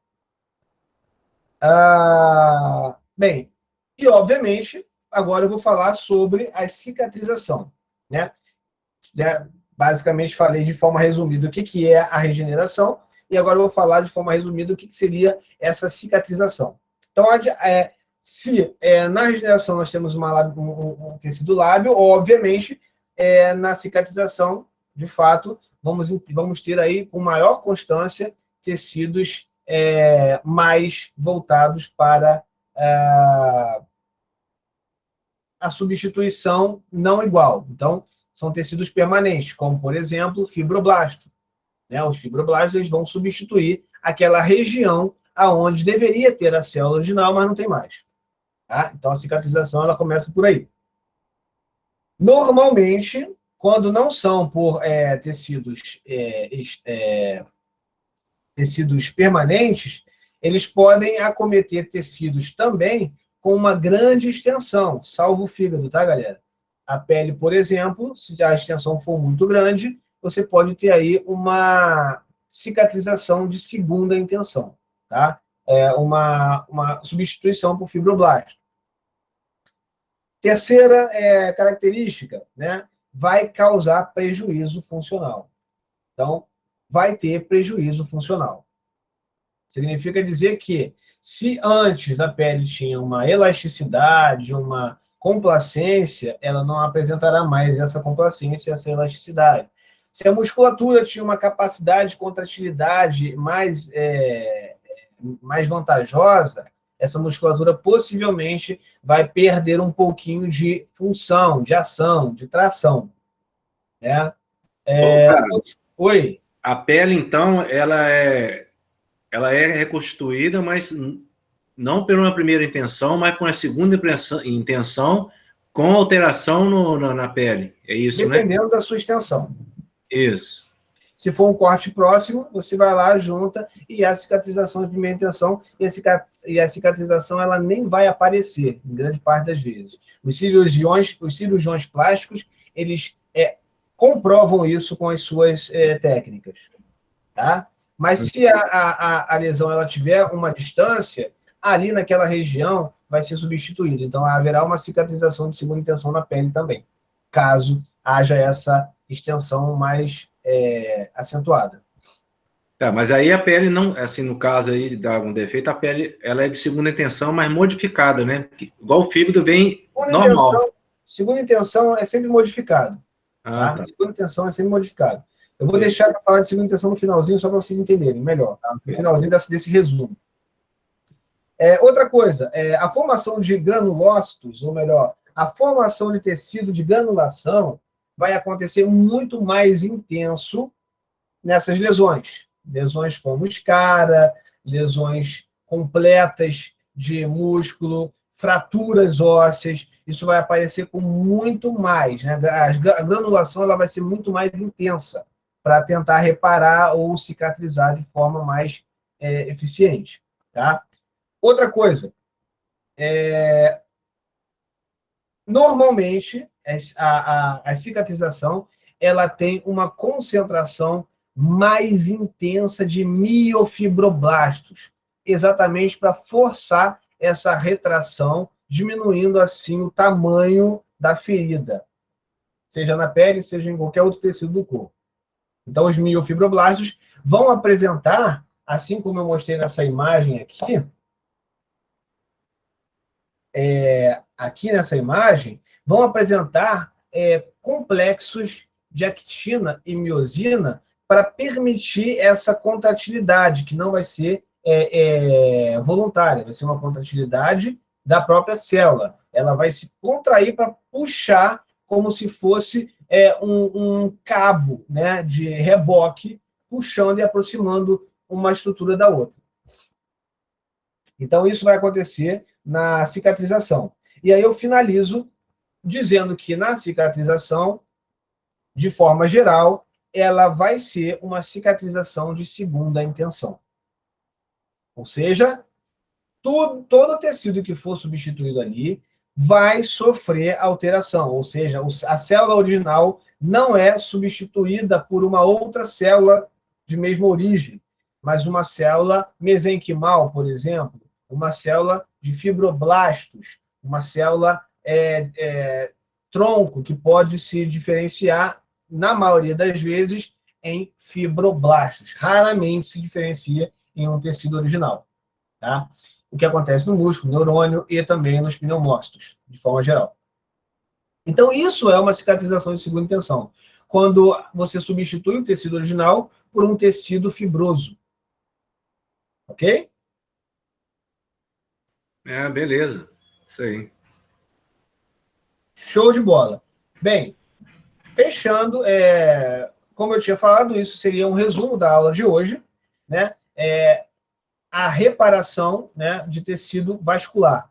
Bem, e obviamente, agora eu vou falar sobre a cicatrização, né? Basicamente falei de forma resumida o que é a regeneração, e agora eu vou falar de forma resumida o que seria essa cicatrização. Então, se na regeneração nós temos um tecido lábio, obviamente, na cicatrização, de fato, vamos ter aí com maior constância tecidos mais voltados para a substituição não igual. Então, são tecidos permanentes, como, por exemplo, fibroblasto. Né? Os fibroblastos eles vão substituir aquela região aonde deveria ter a célula original, mas não tem mais. Tá? Então, a cicatrização ela começa por aí. Normalmente, quando não são por tecidos permanentes, eles podem acometer tecidos também com uma grande extensão, salvo o fígado, tá, galera? A pele, por exemplo, se a extensão for muito grande, você pode ter aí uma cicatrização de segunda intenção, tá? Uma substituição por fibroblasto. Terceira característica, né? Vai causar prejuízo funcional. Então, vai ter prejuízo funcional. Significa dizer que, se antes a pele tinha uma elasticidade, uma complacência, ela não apresentará mais essa complacência, essa elasticidade. Se a musculatura tinha uma capacidade de contratilidade mais vantajosa, essa musculatura possivelmente vai perder um pouquinho de função, de ação, de tração. Né? Oi? A pele, então, ela é reconstituída, mas não por uma primeira intenção, mas por uma segunda intenção, com alteração na pele. É isso, dependendo da sua extensão. Isso. Se for um corte próximo, você vai lá, junta, e a cicatrização de primeira intenção, e a cicatrização ela nem vai aparecer, em grande parte das vezes. Os cirurgiões plásticos, eles comprovam isso com as suas técnicas. Tá? Mas se a lesão ela tiver uma distância, ali naquela região vai ser substituído. Então, haverá uma cicatrização de segunda intenção na pele também, caso haja essa extensão mais acentuada. Tá, mas aí a pele não, assim, no caso aí de algum defeito, a pele ela é de segunda intenção, mas modificada, né? Igual o fígado vem normal. Segunda intenção é sempre modificado. Tá? Segunda intenção é sempre modificado. Eu vou deixar para falar de segunda intenção no finalzinho, só para vocês entenderem melhor. No finalzinho desse resumo. Outra coisa, a formação de granulócitos, ou melhor, a formação de tecido de granulação vai acontecer muito mais intenso nessas lesões. Lesões como escara, lesões completas de músculo, fraturas ósseas, isso vai aparecer com muito mais. Né? A granulação ela vai ser muito mais intensa para tentar reparar ou cicatrizar de forma mais eficiente. Tá? Outra coisa, normalmente a cicatrização ela tem uma concentração mais intensa de miofibroblastos, exatamente para forçar essa retração, diminuindo assim o tamanho da ferida, seja na pele, seja em qualquer outro tecido do corpo. Então, os miofibroblastos vão apresentar, assim como eu mostrei nessa imagem aqui, aqui nessa imagem, vão apresentar complexos de actina e miosina para permitir essa contratilidade, que não vai ser voluntária, vai ser uma contratilidade da própria célula. Ela vai se contrair para puxar como se fosse um cabo, né, de reboque, puxando e aproximando uma estrutura da outra. Então, isso vai acontecer na cicatrização. E aí eu finalizo dizendo que na cicatrização, de forma geral, ela vai ser uma cicatrização de segunda intenção. Ou seja, todo tecido que for substituído ali vai sofrer alteração. Ou seja, a célula original não é substituída por uma outra célula de mesma origem, mas uma célula mesenquimal, por exemplo, uma célula de fibroblastos, uma célula tronco, que pode se diferenciar, na maioria das vezes, em fibroblastos. Raramente se diferencia em um tecido original. Tá? O que acontece no músculo, neurônio e também nos pneumócitos, de forma geral. Então, isso é uma cicatrização de segunda intenção, quando você substitui o tecido original por um tecido fibroso. Ok? Beleza. Isso aí. Show de bola. Bem, fechando, como eu tinha falado, isso seria um resumo da aula de hoje, né? A reparação, né, de tecido vascular.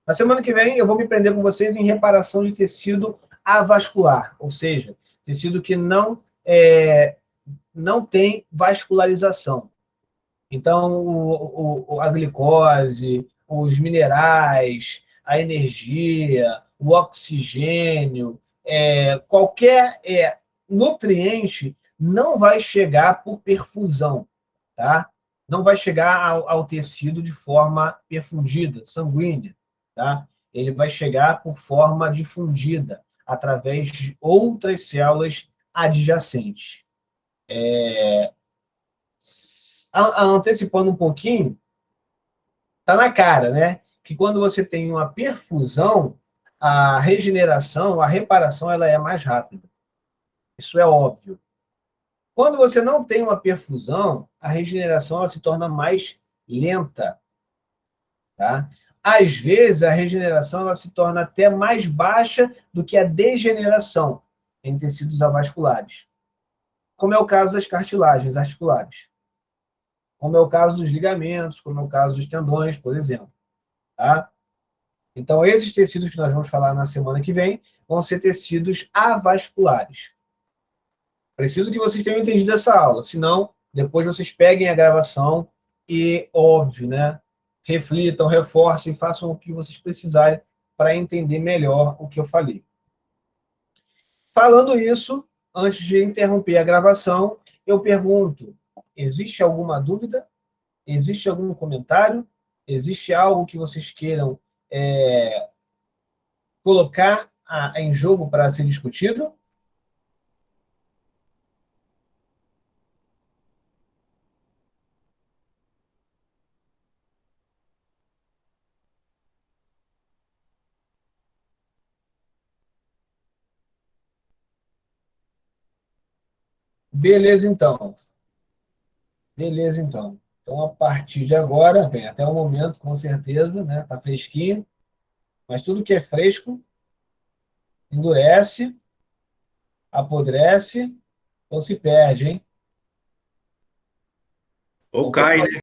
Na semana que vem, eu vou me prender com vocês em reparação de tecido avascular, ou seja, tecido que não tem vascularização. Então, a glicose, os minerais, a energia, o oxigênio, qualquer nutriente não vai chegar por perfusão, tá? Não vai chegar ao tecido de forma perfundida, sanguínea, tá? Ele vai chegar por forma difundida, através de outras células adjacentes. Antecipando um pouquinho, tá na cara, né? Que quando você tem uma perfusão, a regeneração, a reparação, ela é mais rápida. Isso é óbvio. Quando você não tem uma perfusão, a regeneração ela se torna mais lenta, tá? Às vezes, a regeneração ela se torna até mais baixa do que a degeneração em tecidos avasculares, como é o caso das cartilagens articulares, como é o caso dos ligamentos, como é o caso dos tendões, por exemplo. Tá? Então, esses tecidos que nós vamos falar na semana que vem vão ser tecidos avasculares. Preciso que vocês tenham entendido essa aula, senão depois vocês peguem a gravação e, óbvio, né, reflitam, reforcem, façam o que vocês precisarem para entender melhor o que eu falei. Falando isso, antes de interromper a gravação, eu pergunto, existe alguma dúvida? Existe algum comentário? Existe algo que vocês queiram colocar em jogo para ser discutido? Beleza, então. Beleza, então. Então, a partir de agora, bem, até o momento, com certeza, né? Tá fresquinho, mas tudo que é fresco endurece, apodrece ou se perde, hein? Ou cai, né?